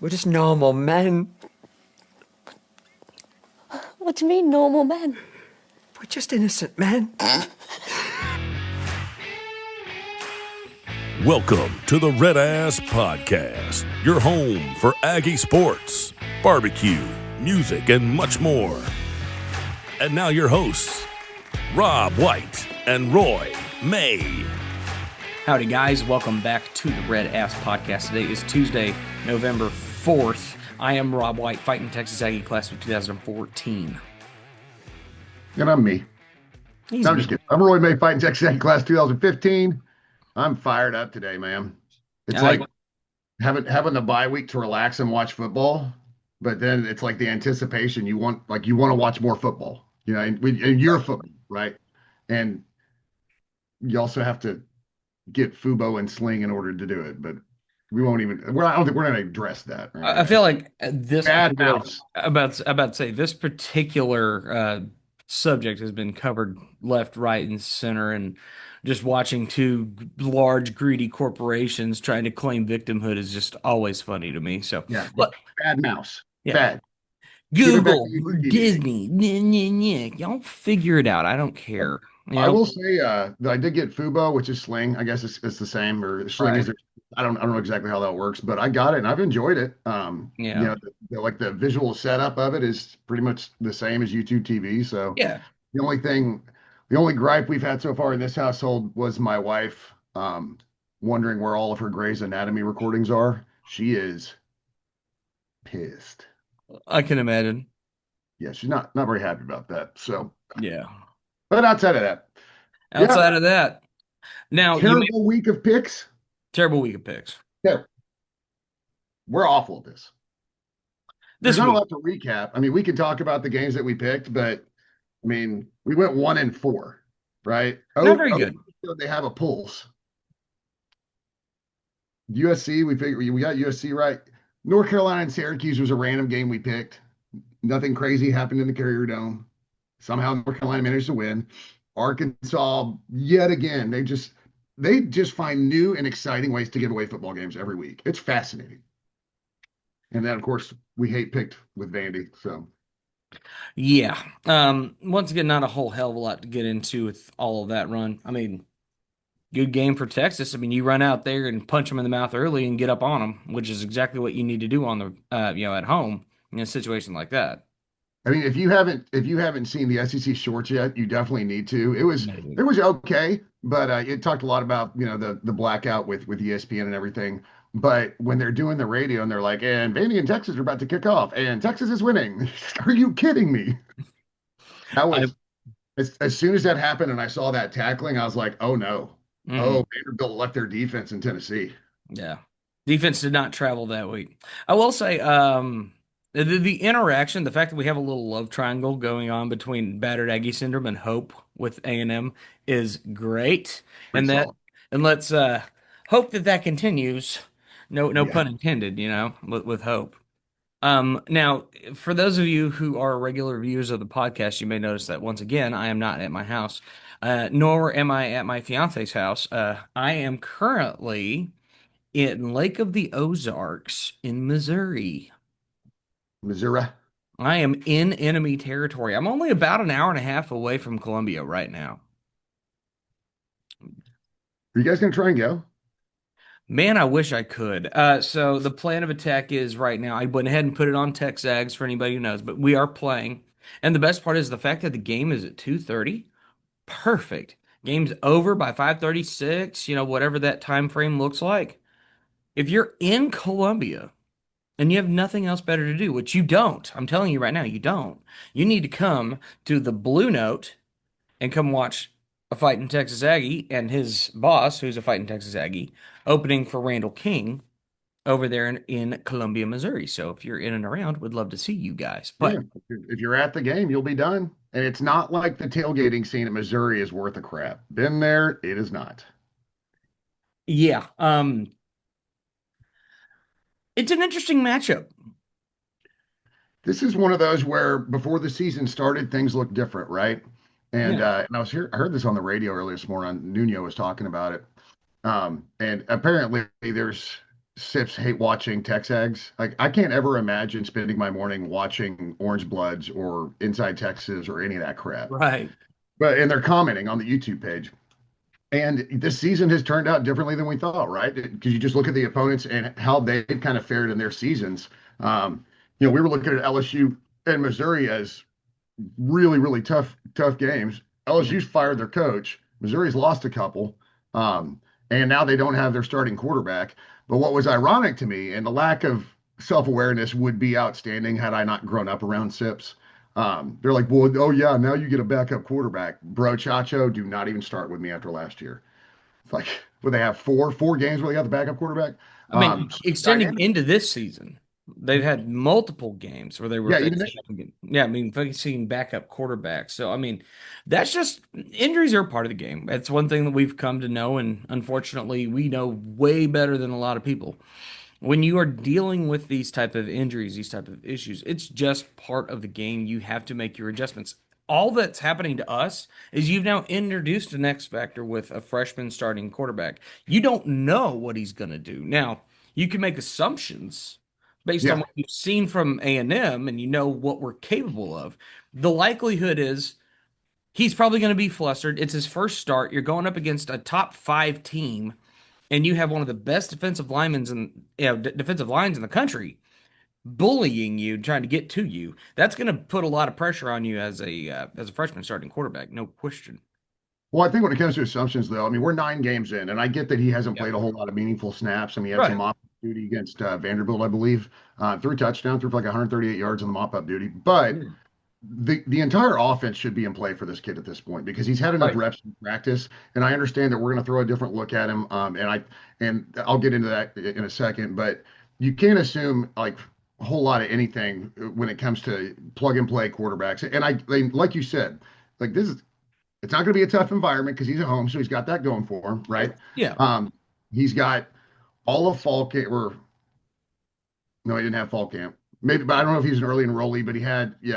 We're just normal men. What do you mean, normal men? We're just innocent men. Welcome to the RedAss Podcast, your home for Aggie sports, barbecue, music, and much more. And now your hosts, Rob White and Roy May. Howdy, guys. Welcome back to the RedAss Podcast. Today is Tuesday, November 4th. I am Rob White, fighting Texas Aggie class of 2014. And I'm me. No, I'm just kidding. I'm Roy May, fighting Texas Aggie class 2015. I'm fired up today, man. It's like having the bye week to relax and watch football, but then it's like the anticipation you want to watch more football, and you're football, right? And you also have to get Fubo and Sling in order to do it, but we won't even. I don't think we're going to address that. Right? I feel like this bad mouse. About to say this particular subject has been covered left, right, and center, and just watching two large greedy corporations trying to claim victimhood is just always funny to me. So yeah, but, bad mouse. Yeah. Bad. Google, Disney, y'all figure it out. I don't care. I will say that I did get Fubo, which is Sling. I guess it's the same, or Sling is. I don't know exactly how that works, but I got it and I've enjoyed it. The visual setup of it is pretty much the same as YouTube TV. So yeah, the only gripe we've had so far in this household was my wife wondering where all of her Grey's Anatomy recordings are. She is pissed. I can imagine. Yeah, she's not very happy about that. So yeah. But outside of that. Now terrible week of picks. Terrible week of picks. Yeah. We're awful at this. There's not a lot to recap. I mean, we can talk about the games that we picked, but I mean, we went 1-4, right? Not very good. They have a pulse. USC, we got USC right. North Carolina and Syracuse was a random game we picked. Nothing crazy happened in the Carrier Dome. Somehow North Carolina managed to win. Arkansas, yet again, they just find new and exciting ways to give away football games every week. It's fascinating. And then, of course, we picked with Vandy. So, yeah. Once again, not a whole hell of a lot to get into with all of that run. I mean, good game for Texas. I mean, you run out there and punch them in the mouth early and get up on them, which is exactly what you need to do on the at home in a situation like that. I mean, if you haven't seen the SEC shorts yet, you definitely need to. It was okay, but it talked a lot about the blackout with ESPN and everything. But when they're doing the radio and they're like, and Vandy and Texas are about to kick off, and Texas is winning. Are you kidding me? That was as soon as that happened, and I saw that tackling, I was like, oh no, Vanderbilt left their defense in Tennessee. Yeah, defense did not travel that week. I will say, the interaction, the fact that we have a little love triangle going on between battered Aggie syndrome and hope with A&M is great, and let's hope that continues. No pun intended, with hope. Now, for those of you who are regular viewers of the podcast, you may notice that once again, I am not at my house, nor am I at my fiance's house. I am currently in Lake of the Ozarks in Missouri. Missouri. I am in enemy territory. I'm only about an hour and a half away from Columbia right now. Are you guys going to try and go? Man, I wish I could. So the plan of attack is right now, I went ahead and put it on TexAgs for anybody who knows, but we are playing. And the best part is the fact that the game is at 2:30. Perfect. Game's over by 5:36, whatever that time frame looks like. If you're in Columbia and you have nothing else better to do, which you don't, I'm telling you right now, you don't. You need to come to the Blue Note and come watch a fighting Texas Aggie and his boss, who's a fighting Texas Aggie, opening for Randall King over there in Columbia, Missouri. So if you're in and around, would love to see you guys. But if you're at the game, you'll be done. And it's not like the tailgating scene in Missouri is worth a crap. Been there, it is not. Yeah. It's an interesting matchup. This is one of those where before the season started, things looked different, right? And and I heard this on the radio earlier this morning. Nuno was talking about it. And apparently there's Sips hate watching Texags. Like I can't ever imagine spending my morning watching Orange Bloods or Inside Texas or any of that crap. Right. But and they're commenting on the YouTube page. And this season has turned out differently than we thought, right? Because you just look at the opponents and how they've kind of fared in their seasons. We were looking at LSU and Missouri as really, really tough games. Yeah. LSU's fired their coach. Missouri's lost a couple. And now they don't have their starting quarterback. But what was ironic to me, and the lack of self-awareness would be outstanding had I not grown up around Sips. They're like, well, oh yeah, now you get a backup quarterback. Bro, Chacho, do not even start with me after last year. It's like, would they have four games where they got the backup quarterback? I mean, extending Dynamic. into this season, they've had multiple games where they were Yeah, even this. facing, yeah, I mean, facing backup quarterbacks. So, I mean, that's just injuries are a part of the game. That's one thing that we've come to know, and unfortunately, we know way better than a lot of people. When you are dealing with these type of injuries, these type of issues, it's just part of the game. You have to make your adjustments. All that's happening to us is you've now introduced an X factor with a freshman starting quarterback. You don't know what he's going to do. Now, you can make assumptions based on Yeah. what you've seen from A&M and you know what we're capable of. The likelihood is he's probably going to be flustered. It's his first start. You're going up against a top 5 team and you have one of the best defensive linemen and defensive lines in the country bullying you, trying to get to you. That's going to put a lot of pressure on you as a freshman starting quarterback, no question. Well, I think when it comes to assumptions, though, I mean, we're 9 games in, and I get that he hasn't Yeah. played a whole lot of meaningful snaps. I mean, he had some Right. mop duty against Vanderbilt, I believe, threw a touchdown, threw for like 138 yards on the mop up duty. But Yeah. the entire offense should be in play for this kid at this point because he's had enough Right. reps in practice, and I understand that we're going to throw a different look at him. And I'll get into that in a second, but you can't assume like a whole lot of anything when it comes to plug and play quarterbacks. And like you said, like this is it's not going to be a tough environment because he's at home, so he's got that going for him, right? Yeah. He's got all of fall camp, or no, he didn't have fall camp. Maybe, but I don't know if he's an early enrollee, but he had, he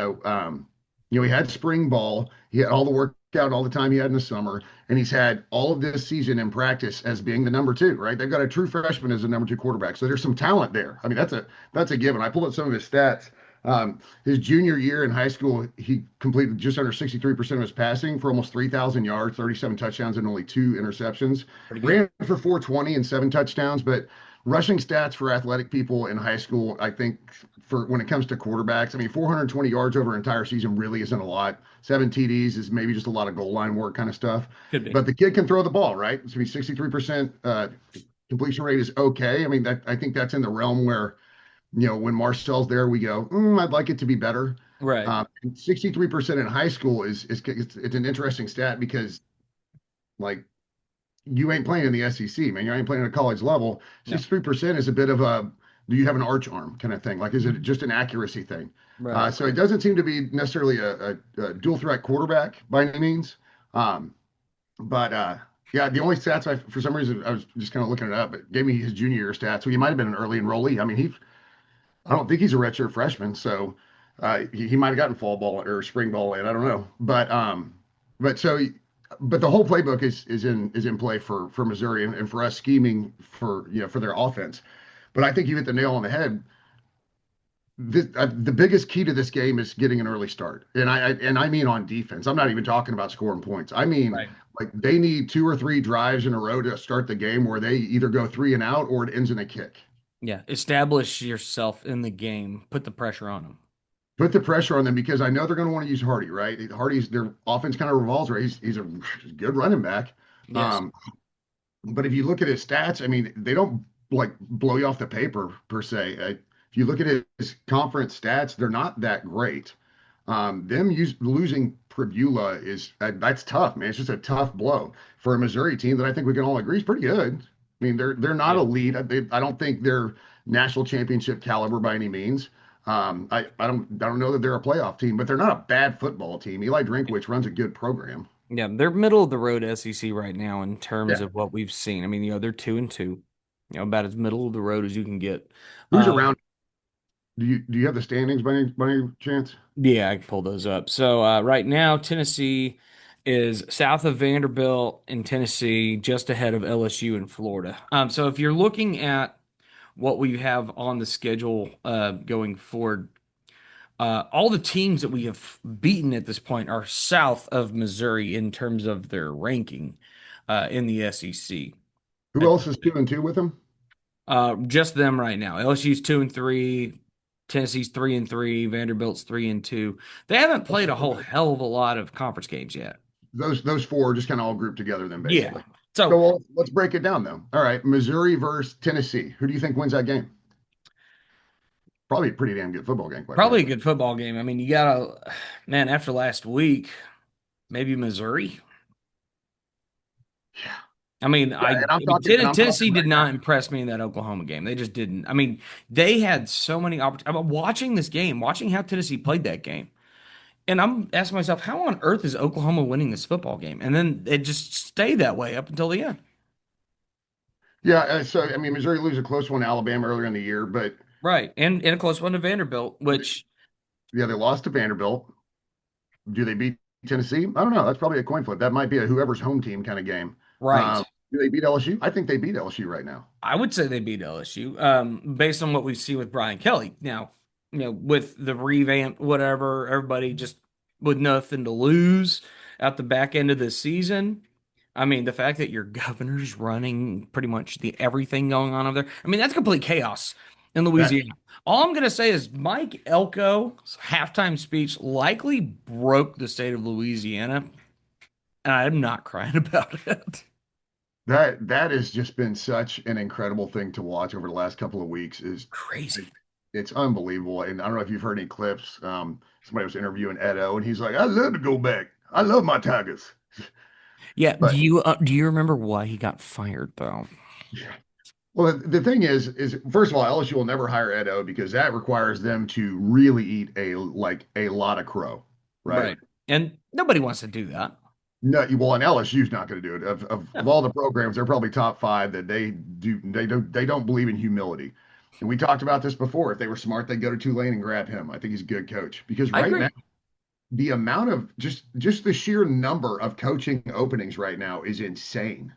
had spring ball. He had all the workout all the time he had in the summer, and he's had all of this season in practice as being the number two, right? They've got a true freshman as a number two quarterback, so there's some talent there. I mean, that's a given. I pulled up some of his stats. His junior year in high school, he completed just under 63% of his passing for almost 3,000 yards, 37 touchdowns, and only 2 interceptions. Pretty good. Ran for 420 and 7 touchdowns, but rushing stats for athletic people in high school, I think for when it comes to quarterbacks, I mean, 420 yards over an entire season really isn't a lot. 7 TDs is maybe just a lot of goal line work kind of stuff. Could be. But the kid can throw the ball, right? So 63% completion rate is okay. I mean, I think that's in the realm where, when Marcel's there, we go, I'd like it to be better. Right. 63% in high school it's an interesting stat because like you ain't playing in the SEC, man. You ain't playing at a college level. No. 63% is a bit of a do you have an arch arm kind of thing? Like, is it just an accuracy thing? Right. So it doesn't seem to be necessarily a dual threat quarterback by any means. But yeah, the only stats for some reason, I was just kind of looking it up. It gave me his junior year stats. So he might have been an early enrollee. I mean, I don't think he's a redshirt freshman. So he might have gotten fall ball or spring ball in. I don't know. But so but the whole playbook is in play for Missouri and for us scheming for their offense. But I think you hit the nail on the head. The biggest key to this game is getting an early start, and I mean on defense. I'm not even talking about scoring points. I mean Right. like they need 2 or 3 drives in a row to start the game where they either go 3 and out or it ends in a kick. Yeah. Establish yourself in the game. Put the pressure on them. Put the pressure on them because I know they're going to want to use Hardy, right? Hardy's their offense kind of revolves right. He's a good running back. Yes. But if you look at his stats, I mean, they don't like blow you off the paper per se. If you look at his conference stats, they're not that great. Losing Pribula that's tough, man. It's just a tough blow for a Missouri team that I think we can all agree is pretty good. I mean, they're not Yeah. elite. I don't think they're national championship caliber by any means. I don't know that they're a playoff team, but they're not a bad football team. Eli Drinkwitz runs a good program. Yeah. They're middle of the road SEC right now in terms Yeah. of what we've seen. I mean, they're 2-2, about as middle of the road as you can get. Who's Um, around? Do you have the standings by any chance? Yeah, I can pull those up. So right now, Tennessee is south of Vanderbilt and Tennessee, just ahead of LSU in Florida. So if you're looking at what we have on the schedule going forward. All the teams that we have beaten at this point are south of Missouri in terms of their ranking in the SEC. Who else is 2-2 with them? Just them right now. LSU's 2-3, Tennessee's 3-3, Vanderbilt's 3-2. They haven't played a whole hell of a lot of conference games yet. Those four are just kind of all grouped together then, Yeah. basically. So well, let's break it down though. All right, Missouri versus Tennessee. Who do you think wins that game? Probably a pretty damn good football game. Probably a good football game. I mean, you gotta, man, after last week, maybe Missouri. Yeah. I mean, Tennessee did right not now. impress me in that Oklahoma game. They just didn't. I mean, they had so many opportunities. I'm watching this game, watching how Tennessee played that game, and I'm asking myself, how on earth is Oklahoma winning this football game? And then it just stayed that way up until the end. Yeah, so I mean, Missouri lose a close one to Alabama earlier in the year, but Right, and a close one to Vanderbilt, which yeah, they lost to Vanderbilt. Do they beat Tennessee? I don't know. That's probably a coin flip. That might be a whoever's home team kind of game. right. Do they beat LSU? I think they beat LSU right now. I would say they beat LSU, based on what we see with Brian Kelly. Now, with the revamp, whatever, everybody just with nothing to lose at the back end of the season. I mean, the fact that your governor's running pretty much the everything going on over there. I mean, that's complete chaos in Louisiana. All I'm gonna say is Mike Elko's halftime speech likely broke the state of Louisiana, and I'm not crying about it. That has just been such an incredible thing to watch over the last couple of weeks. Crazy. It's unbelievable. And I don't know if you've heard any clips. Somebody was interviewing Edo, and he's like, "I love to go back. I love my Tigers." Yeah. But Do you remember why he got fired though? well, the thing is first of all, LSU will never hire Edo because that requires them to really eat a lot of crow, right? Right. And nobody wants to do that. No, well, and LSU's not going to do it. Of No. all the programs, they're probably top five that they don't believe in humility. And we talked about this before. If they were smart, they'd go to Tulane and grab him. I think he's a good coach because I right now agree. the amount of just the sheer number of coaching openings right now is insane.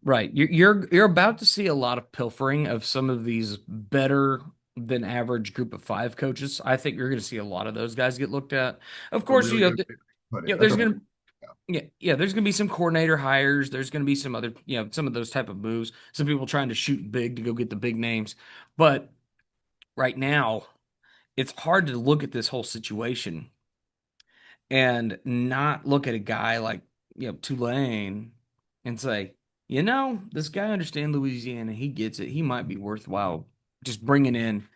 Right. You're about to see a lot of pilfering of some of these better than average group of five coaches. I think you're going to see a lot of those guys get looked at. Of A course, really good way to put it. That's there's a, going to there's going to be some coordinator hires. There's going to be some other, some of those type of moves. Some people trying to shoot big to go get the big names. But right now, it's hard to look at this whole situation and not look at a guy like, Tulane and say, this guy understands Louisiana. He gets it. He might be worthwhile just bringing in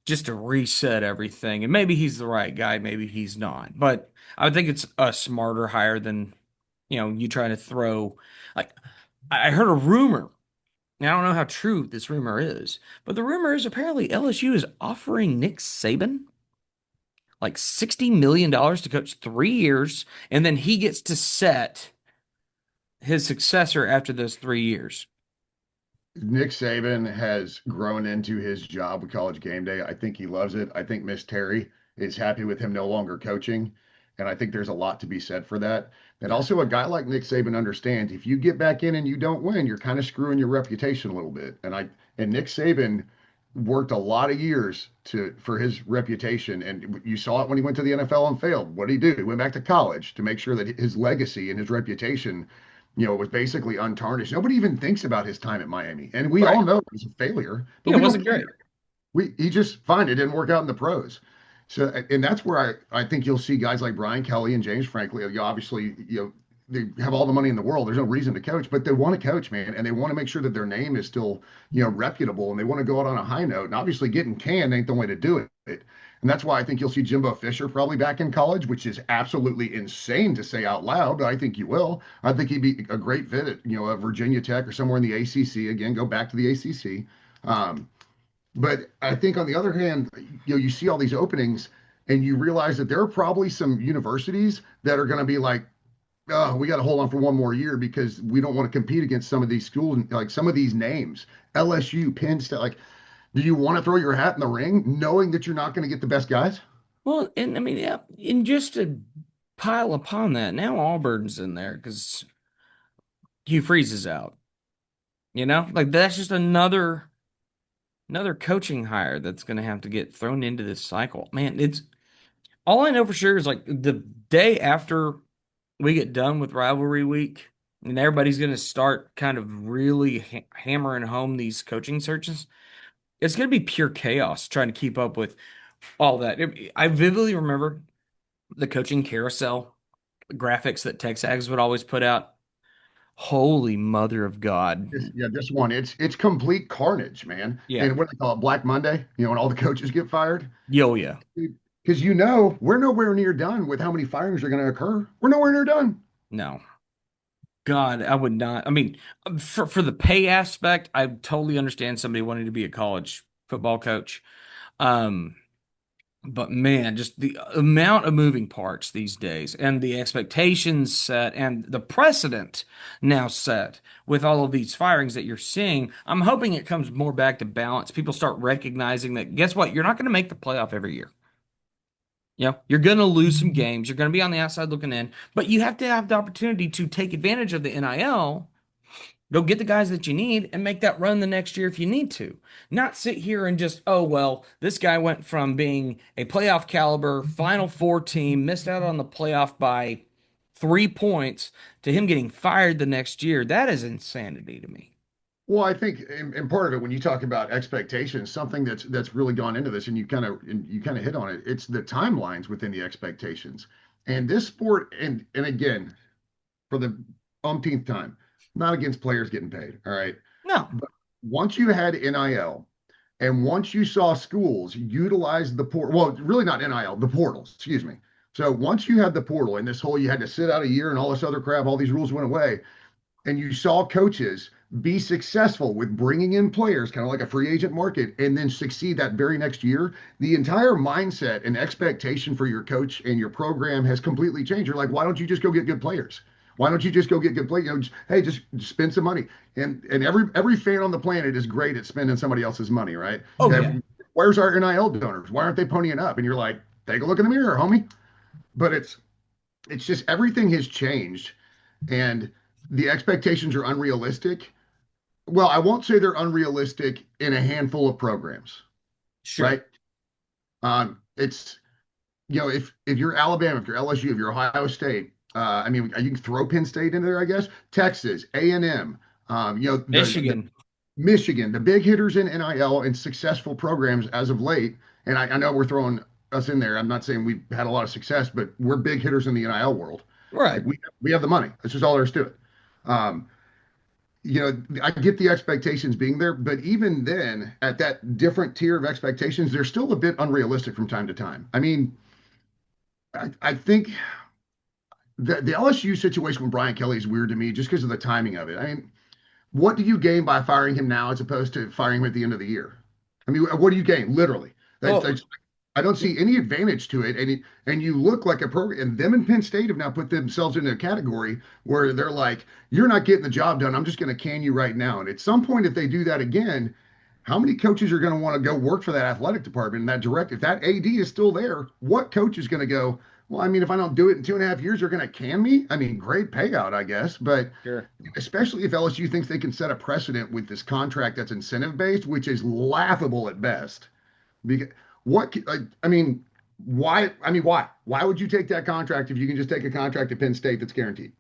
just to reset everything. And maybe he's the right guy. Maybe he's not. But I would think it's a smarter hire than, you trying to throw. Like, I heard a rumor. Now, I don't know how true this rumor is, but the rumor is apparently LSU is offering Nick Saban like $60 million to coach 3 years, and then he gets to set his successor after those 3 years. Nick Saban has grown into his job with College Game Day. I think he loves it. I think Miss Terry is happy with him no longer coaching. And I think there's a lot to be said for that. And also, a guy like Nick Saban understands if you get back in and you don't win, you're kind of screwing your reputation a little bit. And Nick Saban worked a lot of years for his reputation. And you saw it when he went to the NFL and failed. What did he do? He went back to college to make sure that his legacy and his reputation was basically untarnished. Nobody even thinks about his time at Miami. And we Right. all know it was a failure. But Yeah, we it wasn't don't great. he just fine. It didn't work out in the pros. So, and that's where I think you'll see guys like Brian Kelly and James Franklin. Obviously, they have all the money in the world. There's no reason to coach, but they want to coach, man, and they want to make sure that their name is still, reputable, and they want to go out on a high note. And obviously, getting canned ain't the way to do it. And that's why I think you'll see Jimbo Fisher probably back in college, which is absolutely insane to say out loud, but I think you will. I think he'd be a great fit at, Virginia Tech or somewhere in the ACC. Again, go back to the ACC. But I think on the other hand, you see all these openings and you realize that there are probably some universities that are going to be like, oh, we got to hold on for one more year because we don't want to compete against some of these schools, like some of these names, LSU, Penn State. Like, do you want to throw your hat in the ring knowing that you're not going to get the best guys? Well, and I mean, yeah, and just to pile upon that, now Auburn's in there because Hugh Freeze is out. Like that's just another another coaching hire that's going to have to get thrown into this cycle. Man, it's all I know for sure is like the day after we get done with rivalry week and everybody's going to start kind of really hammering home these coaching searches. It's going to be pure chaos trying to keep up with all that. I vividly remember the coaching carousel graphics that TexAgs would always put out. Holy mother of God. This one, it's complete carnage, man. Yeah. And what do they call it, Black Monday? When all the coaches get fired. Yo, yeah. Because we're nowhere near done with how many firings are going to occur. We're nowhere near done. No. God, I would not. I mean, for the pay aspect, I totally understand somebody wanting to be a college football coach. Um, but man, just the amount of moving parts these days and the expectations set and the precedent now set with all of these firings that you're seeing, I'm hoping it comes more back to balance. People start recognizing that, guess what? You're not going to make the playoff every year. You're going to lose some games. You're going to be on the outside looking in, but you have to have the opportunity to take advantage of the NIL, go get the guys that you need, and make that run the next year if you need to. Not sit here and just, oh, well, this guy went from being a playoff caliber Final Four team, missed out on the playoff by 3 points, to him getting fired the next year. That is insanity to me. Well, I think, and part of it, when you talk about expectations, something that's really gone into this, and you kind of hit on it. It's the timelines within the expectations, and this sport, and again, for the umpteenth time, not against players getting paid. All right, No. but once you had NIL, and once you saw schools utilize the portal, well, really not NIL, the portals. Excuse me. So once you had the portal and this whole, you had to sit out a year and all this other crap, all these rules went away, and you saw coaches be successful with bringing in players, kind of like a free agent market, and then succeed that very next year, the entire mindset and expectation for your coach and your program has completely changed. You're like, why don't you just go get good players? Why don't you just go get good players? Hey, just spend some money. And every fan on the planet is great at spending somebody else's money, right? Oh, yeah. Where's our NIL donors? Why aren't they ponying up? And you're like, take a look in the mirror, homie. But it's just everything has changed, and the expectations are unrealistic. Well, I won't say they're unrealistic in a handful of programs, Sure. right? It's if you're Alabama, if you're LSU, if you're Ohio State, I mean, you can throw Penn State in there, I guess. Texas, A&M, Michigan. Michigan, the big hitters in NIL and successful programs as of late. And I know we're throwing us in there. I'm not saying we've had a lot of success, but we're big hitters in the NIL world. Right. Like we have the money. That's just all there is to it. I get the expectations being there, but even then, at that different tier of expectations, they're still a bit unrealistic from time to time. I mean, I think the LSU situation with Brian Kelly is weird to me just because of the timing of it. I mean, what do you gain by firing him now as opposed to firing him at the end of the year? I mean, what do you gain, literally? I don't see any advantage to it. And you look like a program, and them and Penn State have now put themselves in a category where they're like, you're not getting the job done. I'm just going to can you right now. And at some point, if they do that again, how many coaches are going to want to go work for that athletic department and that if that AD is still there, what coach is going to go, well, I mean, if I don't do it in 2.5 years, they're going to can me? I mean, great payout, I guess. But Sure. Especially if LSU thinks they can set a precedent with this contract that's incentive based, which is laughable at best. Because I mean, why? I mean, why? Why would you take that contract if you can just take a contract at Penn State that's guaranteed?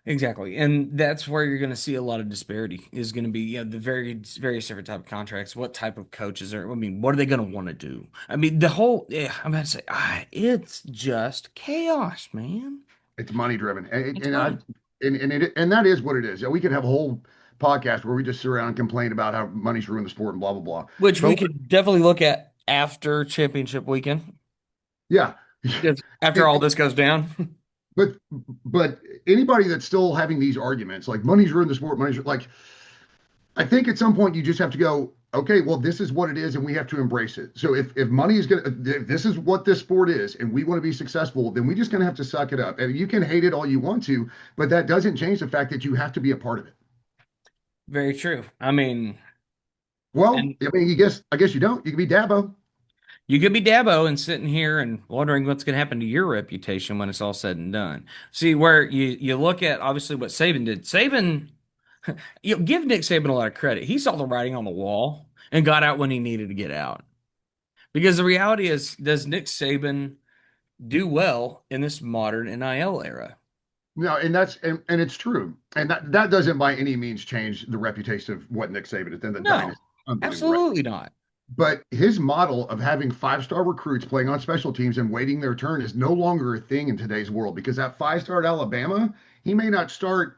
Exactly. And that's where you're going to see a lot of disparity is going to be the various different type of contracts. What type of coaches are, I mean, what are they going to want to do? I mean, I'm about to say, it's just chaos, man. It's money driven. It's money. And that is what it is. We could have a whole podcast where we just sit around and complain about how money's ruined the sport and blah, blah, blah. Which we could definitely look at after championship weekend. Yeah. After all this goes down. But anybody that's still having these arguments, like money's ruined the sport, like, I think at some point you just have to go, okay, well, this is what it is, and we have to embrace it. So if money is if this is what this sport is, and we want to be successful, then we're just going to have to suck it up. And you can hate it all you want to, but that doesn't change the fact that you have to be a part of it. Very true. I mean, I guess you don't. You can be Dabo. you could be Dabo and sitting here and wondering what's going to happen to your reputation when it's all said and done. See, where you look at obviously what Saban did. Saban, give Nick Saban a lot of credit. He saw the writing on the wall. and got out when he needed to get out. Because the reality is, does Nick Saban do well in this modern NIL era? No, and it's true. And that doesn't by any means change the reputation of what Nick Saban is. Then the No, dynasty, unbelievable, right? absolutely not. But his model of having five-star recruits playing on special teams and waiting their turn is no longer a thing in today's world because that five-star at Alabama, he may not start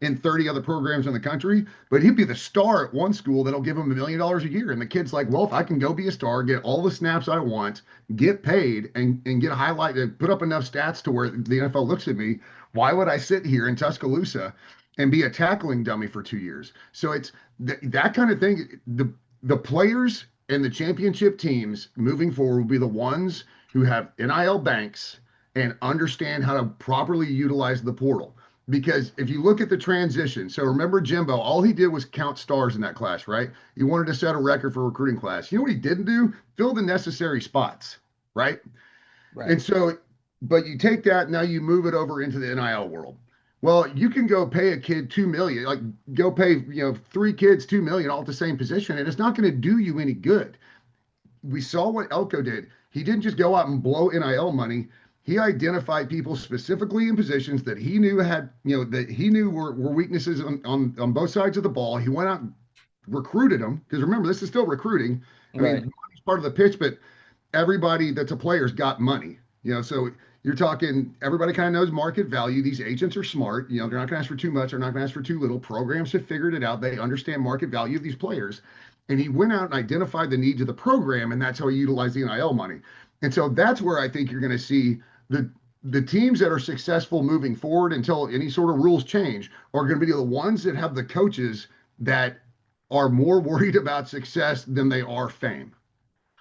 in 30 other programs in the country, but he'd be the star at one school that'll give him $1 million a year. And the kid's like, well, if I can go be a star, get all the snaps I want, get paid, and get highlighted, put up enough stats to where the NFL looks at me, why would I sit here in Tuscaloosa and be a tackling dummy for 2 years? So it's that kind of thing. The players and the championship teams moving forward will be the ones who have NIL banks and understand how to properly utilize the portal. Because if you look at the transition, so remember Jimbo, all he did was count stars in that class, right? He wanted to set a record for recruiting class. You know what he didn't do? Fill the necessary spots, right? Right. And so, but you take that, now you move it over into the NIL world. Well, you can go pay a kid 2 million, like go pay, 3 kids 2 million all at the same position, and it's not going to do you any good. We saw what Elko did. He didn't just go out and blow NIL money. He identified people specifically in positions that he knew had, that he knew were weaknesses on both sides of the ball. He went out and recruited them because remember, this is still recruiting. I mean, Right. money's part of the pitch, but everybody that's a player's got money. So you're talking everybody kind of knows market value. These agents are smart. They're not going to ask for too much. They're not going to ask for too little. Programs have figured it out. They understand market value of these players. And he went out and identified the needs of the program, and that's how he utilized the NIL money. And so that's where I think you're going to see the teams that are successful moving forward until any sort of rules change are going to be the ones that have the coaches that are more worried about success than they are fame.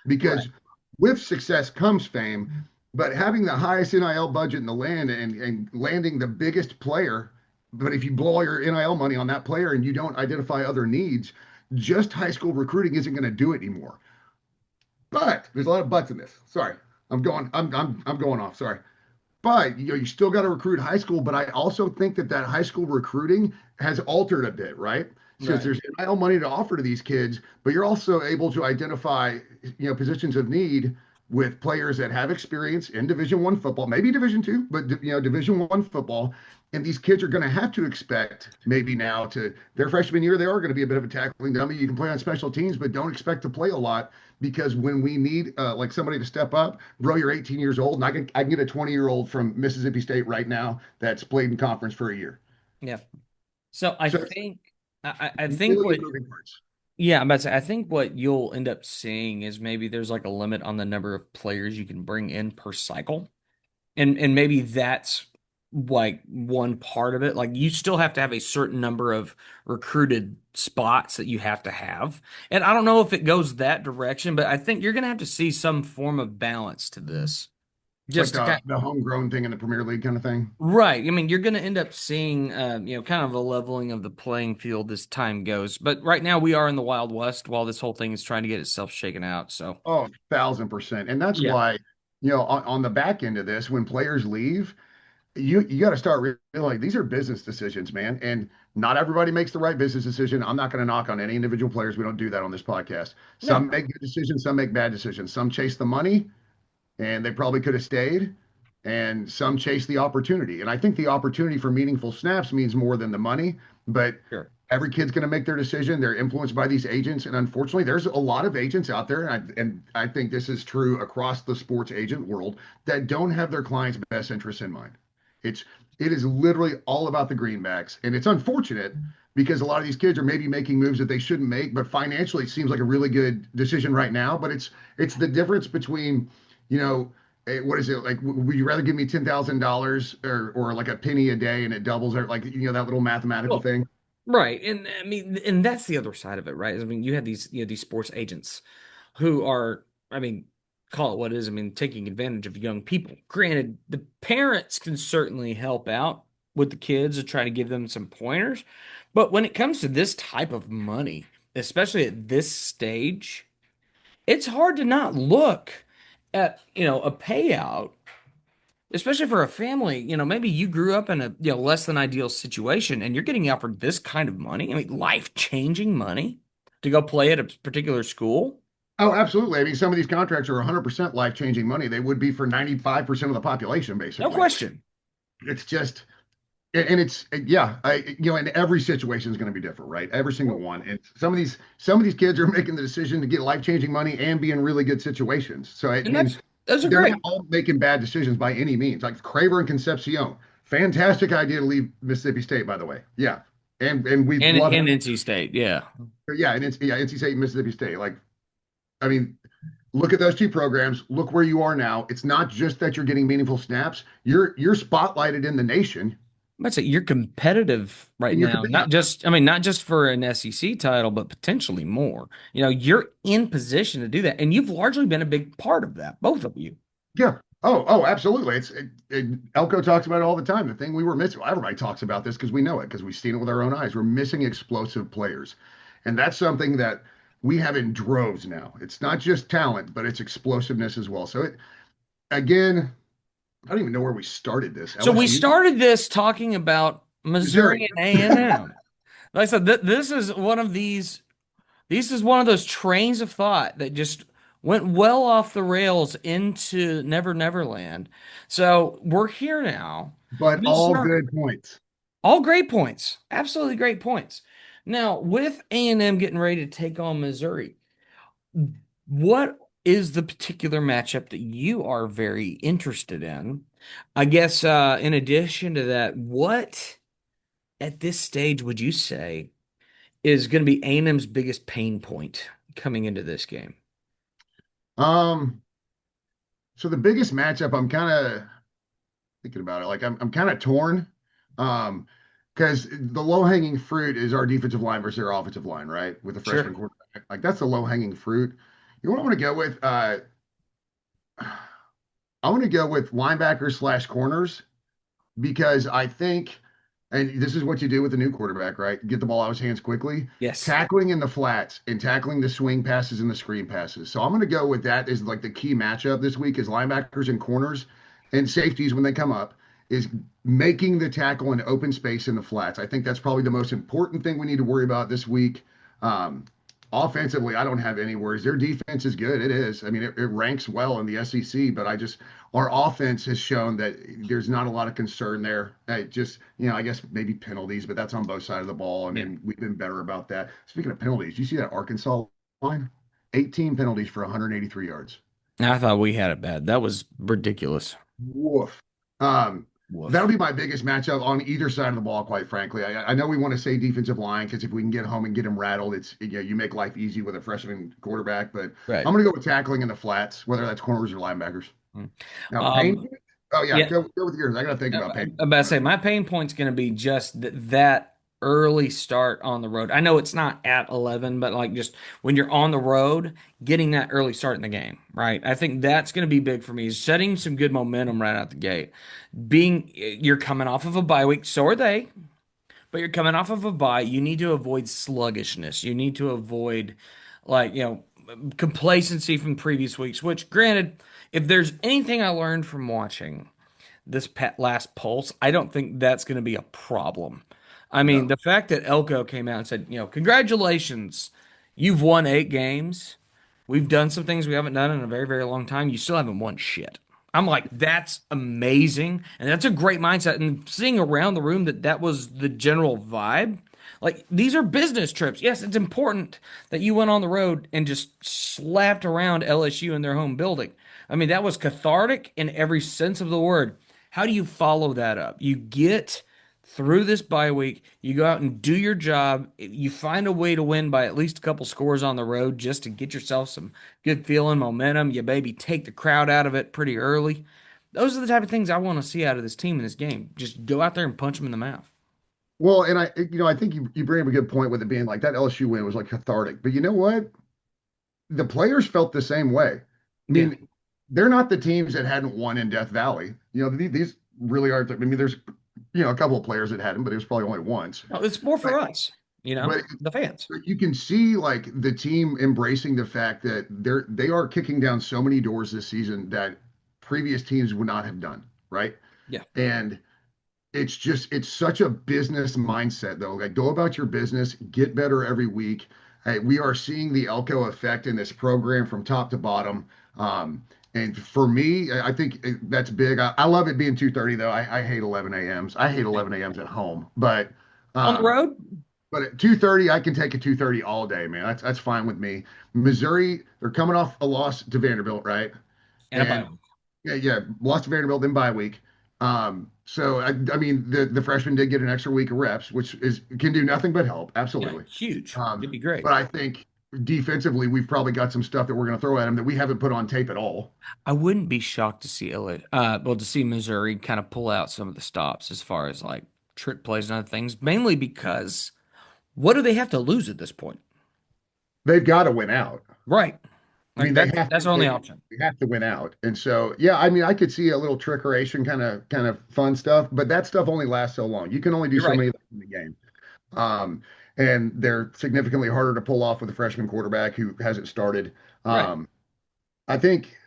Because Right. with success comes fame, but having the highest NIL budget in the land and landing the biggest player, but if you blow all your NIL money on that player and you don't identify other needs, just high school recruiting isn't going to do it anymore. But there's a lot of buts in this. Sorry, I'm going off. Sorry. But you still got to recruit high school. But I also think that high school recruiting has altered a bit, right? Since Right. there's NIL money to offer to these kids, but you're also able to identify positions of need with players that have experience in Division I football, maybe Division II, but Division I football. And these kids are going to have to expect maybe now to their freshman year, they are going to be a bit of a tackling dummy. You can play on special teams, but don't expect to play a lot because when we need like somebody to step up, bro, you're 18 years old, and I can get a 20-year-old from Mississippi State right now that's played in conference for a year. Yeah. So I So think I think million what moving parts. yeah, I'm about to say I think what you'll end up seeing is maybe there's like a limit on the number of players you can bring in per cycle. And maybe that's like one part of it. Like you still have to have a certain number of recruited spots that you have to have. And I don't know if it goes that direction, but I think you're going to have to see some form of balance to this. Like Just to the homegrown thing in the Premier League kind of thing. right. I mean, you're going to end up seeing, kind of a leveling of the playing field as time goes. But right now, we are in the Wild West while this whole thing is trying to get itself shaken out. So, Oh, 1,000%. And that's yeah, why, on the back end of this, when players leave, you got to start realizing these are business decisions, man. And not everybody makes the right business decision. I'm not going to knock on any individual players. We don't do that on this podcast. no, Some make good decisions, some make bad decisions. Some chase the money, and they probably could have stayed. And some chase the opportunity. And I think the opportunity for meaningful snaps means more than the money. But sure, every kid's going to make their decision. They're influenced by these agents, and unfortunately, there's a lot of agents out there, and I think this is true across the sports agent world that don't have their clients' best interests in mind. It's it is literally all about the greenbacks, and it's unfortunate because a lot of these kids are maybe making moves that they shouldn't make, but financially, it seems like a really good decision right now. But it's the difference between, you know. What is it like? Would you rather give me $10,000 or like a penny a day and it doubles, or like that little mathematical well, thing? right. And I mean, and that's the other side of it, right? I mean, you have these sports agents who are, I mean, call it what it is. I mean, taking advantage of young people. Granted, the parents can certainly help out with the kids to try to give them some pointers. But when it comes to this type of money, especially at this stage, it's hard to not look at, a payout, especially for a family. Maybe you grew up in a, less than ideal situation and you're getting offered this kind of money. I mean, life-changing money. to go play at a particular school? Oh, absolutely. I mean, some of these contracts are 100% life-changing money. They would be for 95% of the population, No basically. question. It's just, and it's yeah, and every situation is going to be different, right? Every single one. And some of these kids are making the decision to get life-changing money and be in really good situations. So I And mean, those are they're great. not all making bad decisions by any means. Like Craver and Concepcion, fantastic idea to leave Mississippi State, by the way. Yeah, and we love And it. NC State, yeah. Yeah, and it's NC State, and Mississippi State. Like, I mean, look at those two programs. Look where you are now. It's not just that you're getting meaningful snaps. You're spotlighted in the nation, I'd say you're competitive right and you're now. competing. Not just for an SEC title, but potentially more. You're in position to do that, and you've largely been a big part of that, both of you. Yeah. Oh, absolutely. Elko talks about it all the time. The thing we were missing. Everybody talks about this because we know it because we've seen it with our own eyes. We're missing explosive players, and that's something that we have in droves now. It's not just talent, but it's explosiveness as well. So again, I don't even know where we started this. So we LSU, started this talking about Missouri. Missouri and A&M. Like I said, this is one of these. This is one of those trains of thought that just went well off the rails into Never Never Land. So we're here now. But all good points. All great points. Absolutely great points. Now, with A&M getting ready to take on Missouri, what is the particular matchup that you are very interested in? I guess in addition to that, what at this stage would you say is going to be A&M's biggest pain point coming into this game? Um, so the biggest matchup, I'm kind of thinking about it. Like I'm kind of torn. Because the low-hanging fruit is our defensive line versus our offensive line, right? With the freshman Sure. quarterback. Like that's the low-hanging fruit. You know what I want to go with? I want to go with linebackers slash corners because I think, and this is what you do with a new quarterback, right? Get the ball out of his hands quickly. Yes. Tackling in the flats and tackling the swing passes and the screen passes. So I'm going to go with that as like the key matchup this week is linebackers and corners and safeties when they come up is making the tackle in open space in the flats. I think that's probably the most important thing we need to worry about this week. Um, Offensively, I don't have any worries. Their defense is good. It is. I mean, it ranks well in the SEC, but our offense has shown that there's not a lot of concern there. I guess maybe penalties, but that's on both sides of the ball, Yeah. and we've been better about that. Speaking of penalties, you see that Arkansas line? 18 penalties for 183 yards. I thought we had it bad. That was ridiculous. Woof. Um, Woof. that'll be my biggest matchup on either side of the ball, quite frankly. I know we want to say defensive line because if we can get home and get them rattled, you make life easy with a freshman quarterback. But Right. I'm going to go with tackling in the flats, whether that's corners or linebackers. Mm. Now, Um, oh yeah, yeah, go with yours. I got to think about pain. I'm about to say my pain point's going to be just that early start on the road. I know it's not at 11, but like just when you're on the road, getting that early start in the game, right? I think that's going to be big for me. Is setting some good momentum right out the gate. You're coming off of a bye week, so are they. But you're coming off of a bye. You need to avoid sluggishness. You need to avoid, like, complacency from previous weeks, which, granted, if there's anything I learned from watching this last Pulse, I don't think that's going to be a problem. I mean, No. the fact that Elko came out and said, congratulations, you've won 8 games. We've done some things we haven't done in a very, very long time. You still haven't won shit. I'm like, that's amazing. And that's a great mindset. And seeing around the room that was the general vibe. Like, these are business trips. Yes, it's important that you went on the road and just slapped around LSU in their home building. I mean, that was cathartic in every sense of the word. How do you follow that up? You get through this bye week, you go out and do your job. You find a way to win by at least a couple scores on the road just to get yourself some good feeling, momentum. You maybe take the crowd out of it pretty early. Those are the type of things I want to see out of this team in this game. Just go out there and punch them in the mouth. Well, and I think you bring up a good point with it being like that LSU win was like cathartic. But you know what? The players felt the same way. I Yeah. mean, they're not the teams that hadn't won in Death Valley. These really aren't. I mean, there's a couple of players that hadn't, but it was probably only once. No, it's more for But, us, but the fans. you can see like the team embracing the fact that they are kicking down so many doors this season that previous teams would not have done, right? Yeah. And it's such a business mindset though. Like go about your business, get better every week. Hey, we are seeing the Elko effect in this program from top to bottom. Um, and for me, I think that's big. I love it being 2:30 though. I hate 11 a.m.s. I hate 11 a.m.s at home, On the um, road but at 2:30, I can take a 2:30 all day, man. That's fine with me. Missouri, they're coming off a loss to Vanderbilt, right? and a bye And week. yeah, lost to Vanderbilt, then bye week. So I mean, the freshman did get an extra week of reps, which is can do nothing but help, Yeah, absolutely. huge. It'd be great. But I think defensively, we've probably got some stuff that we're going to throw at him that we haven't put on tape at all. I wouldn't be shocked to see to see Missouri kind of pull out some of the stops as far as like trick plays and other things, mainly because what do they have to lose at this point? They've got to win out. Right. I Like mean, they that's have that's to our only they, option. they have to win out. And so, yeah, I mean, I could see a little trickeration kind of fun stuff, but that stuff only lasts so long. You can only do You're so right. many things in the game. Um, and they're significantly harder to pull off with a freshman quarterback who hasn't started. Right. Um, I think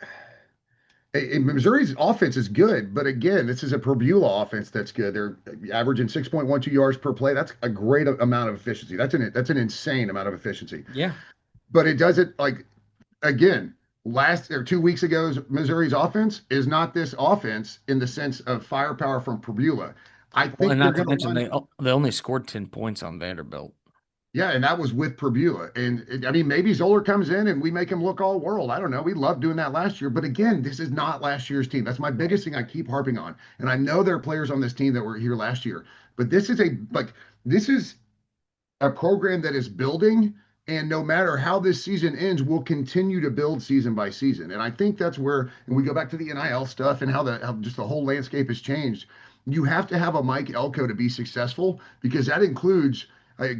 Missouri's offense is good, but again, this is a Purbuella offense that's good. They're averaging 6.12 yards per play. That's a great amount of efficiency. That's an insane amount of efficiency. Yeah. But it doesn't like again, last or 2 weeks ago's Missouri's offense is not this offense in the sense of firepower from Purbuella. I Well, and think they're not to going to mention run. they only scored 10 points on Vanderbilt. Yeah, and that was with Purbuella. I mean, maybe Zoller comes in and we make him look all world. I don't know. We loved doing that last year. But again, this is not last year's team. That's my Right. biggest thing I keep harping on. And I know there are players on this team that were here last year, but this is a program that is building. And no matter how this season ends, we'll continue to build season by season. And I think that's where, and we go back to the NIL stuff and how just the whole landscape has changed. You have to have a Mike Elko to be successful because that includes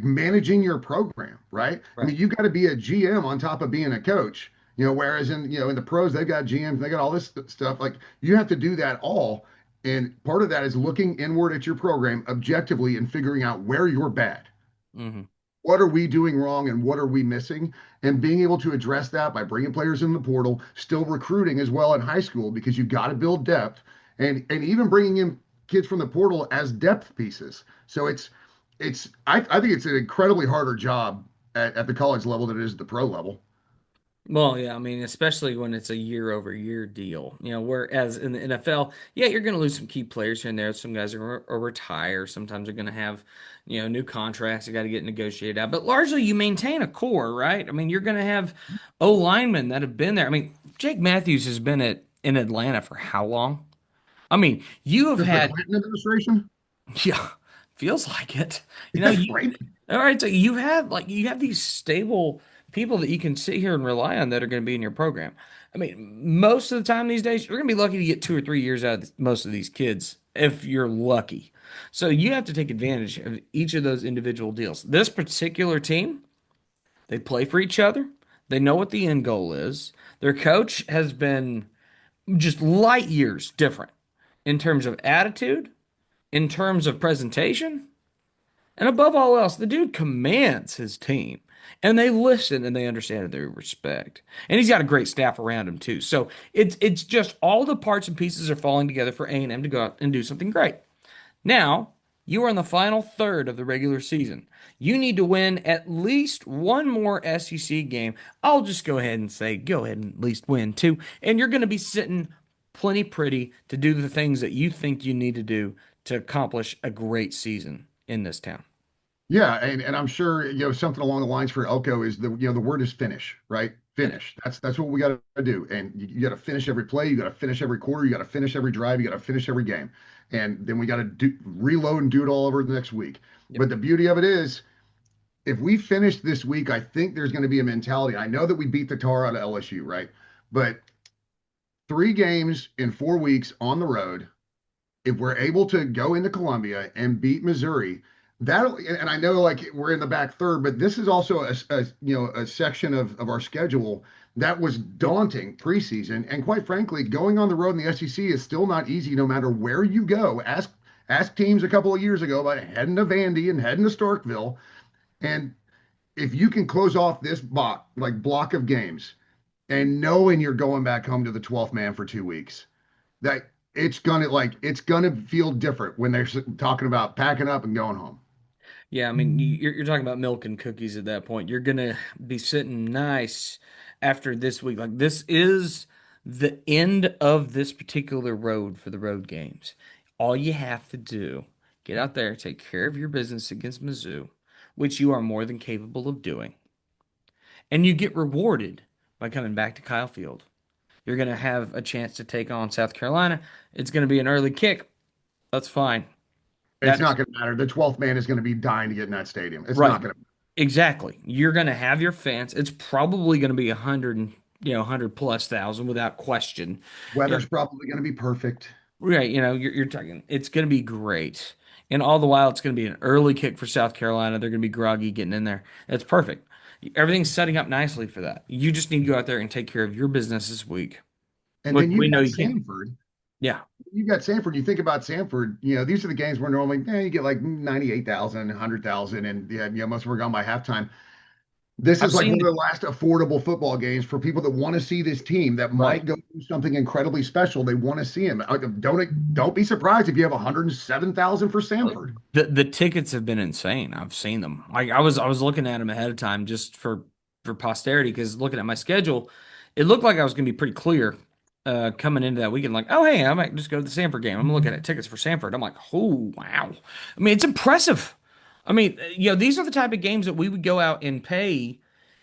managing your program, right? I Right. mean, you've got to be a GM on top of being a coach. Whereas in the pros, they've got GMs, they got all this stuff. Like you have to do that all. And part of that is looking inward at your program objectively and figuring out where you're bad. Hmm. What are we doing wrong and what are we missing? And being able to address that by bringing players in the portal, still recruiting as well in high school because you've got to build depth and even bringing in kids from the portal as depth pieces. So I think it's an incredibly harder job at the college level than it is at the pro level. Well, yeah, I mean, especially when it's a year over year deal, whereas in the NFL, yeah, you're going to lose some key players here and there. Some guys are retire. Sometimes they're going to have, new contracts that got to get negotiated out. But largely, you maintain a core, right? I mean, you're going to have O linemen that have been there. I mean, Jake Matthews has been in Atlanta for how long? I mean, you have Since the had, Clinton administration, yeah, feels like it. You right? all right, so you have these stable people that you can sit here and rely on that are going to be in your program. I mean, most of the time these days, you're going to be lucky to get 2 or 3 years out of most of these kids if you're lucky. So you have to take advantage of each of those individual deals. This particular team, they play for each other. They know what the end goal is. Their coach has been just light years different in terms of attitude, in terms of presentation, and above all else, the dude commands his team. And they listen and they understand and they respect. And he's got a great staff around him too. So it's just all the parts and pieces are falling together for A&M to go out and do something great. Now, you are in the final third of the regular season. You need to win at least one more SEC game. I'll just go ahead and say, go ahead and at least win two. And you're going to be sitting plenty pretty to do the things that you think you need to do to accomplish a great season in this town. Yeah, and I'm sure something along the lines for Elko is the word is finish, right? Finish. Finish. That's what we got to do, and you got to finish every play, you got to finish every quarter, you got to finish every drive, you got to finish every game, and then we got to reload and do it all over the next week. Yep. But the beauty of it is, if we finish this week, I think there's going to be a mentality. I know that we beat the tar out of LSU, right? But 3 games in 4 weeks on the road, if we're able to go into Columbia and beat Missouri, that'll and I know like we're in the back third, but this is also a section of our schedule that was daunting preseason. And quite frankly, going on the road in the SEC is still not easy no matter where you go. Ask teams a couple of years ago about heading to Vandy and heading to Starkville. And if you can close off this block of games and knowing you're going back home to the 12th man for 2 weeks, that it's gonna feel different when they're talking about packing up and going home. Yeah, I mean, you're talking about milk and cookies at that point. You're gonna be sitting nice after this week. Like this is the end of this particular road for the road games. All you have to do, get out there, take care of your business against Mizzou, which you are more than capable of doing, and you get rewarded by coming back to Kyle Field. You're gonna have a chance to take on South Carolina. It's gonna be an early kick. That's fine. It's That's not going to matter. The 12th man is going to be dying to get in that stadium. It's right. not going to. Exactly. You're going to have your fans. It's probably going to be 100, 100 plus thousand without question. You know, Weather's probably going to be perfect. right. You're talking, it's going to be great. And all the while, it's going to be an early kick for South Carolina. They're going to be groggy getting in there. That's perfect. Everything's setting up nicely for that. You just need to go out there and take care of your business this week, And which then we you've know got you can. Samford. Yeah. You've got Samford. You think about Samford, these are the games where normally you get like 98,000, 100,000, and most of them are gone by halftime. This I've is like seen one of the last affordable football games for people that want to see this team that right. might go do something incredibly special. They want to see him. Don't be surprised if you have 107,000 for Samford. The tickets have been insane. I've seen them. Like I was looking at them ahead of time just for posterity because looking at my schedule, it looked like I was going to be pretty clear coming into that weekend. Like, oh hey, I might just go to the Sanford game. I'm looking at tickets for Sanford. I'm like, oh wow. I mean, it's impressive. I mean, these are the type of games that we would go out and pay.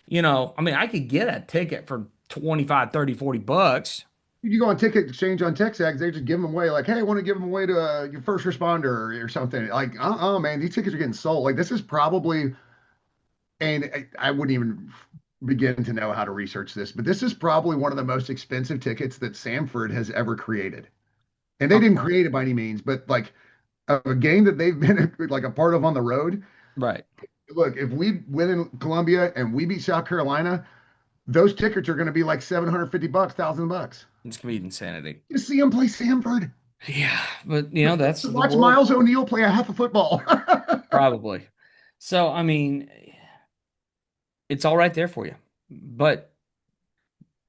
I mean, I could get a ticket for 25, 30, $40. You go on ticket exchange on TexAgs, they just give them away. Like, hey, I want to give them away to your first responder or something. Like, man, these tickets are getting sold. Like, this is probably, and I wouldn't even begin to know how to research this, but this is probably one of the most expensive tickets that Samford has ever created. And they didn't create it by any means, but like a game that they've been like a part of on the road. Right. Look, if we win in Columbia and we beat South Carolina, those tickets are going to be like 750 bucks, $1,000. It's gonna be insanity. You see him play Samford. Yeah, but that's the Watch world. Miles O'Neill play a half of football. Probably. So, I mean, it's all right there for you, but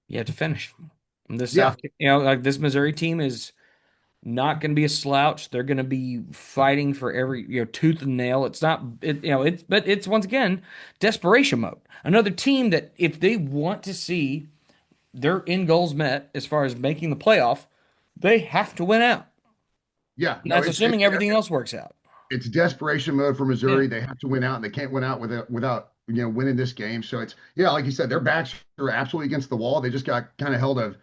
you have to finish. And this Yeah, like this Missouri team is not going to be a slouch. They're going to be fighting for every, tooth and nail. It's not, but it's once again desperation mode. Another team that if they want to see their end goals met as far as making the playoff, they have to win out. yeah. And No, that's assuming everything else works out. it's desperation mode for Yeah. Missouri. They have to win out, and they can't win out without winning this game. So it's like you said, their backs are absolutely against the wall. They just got kind of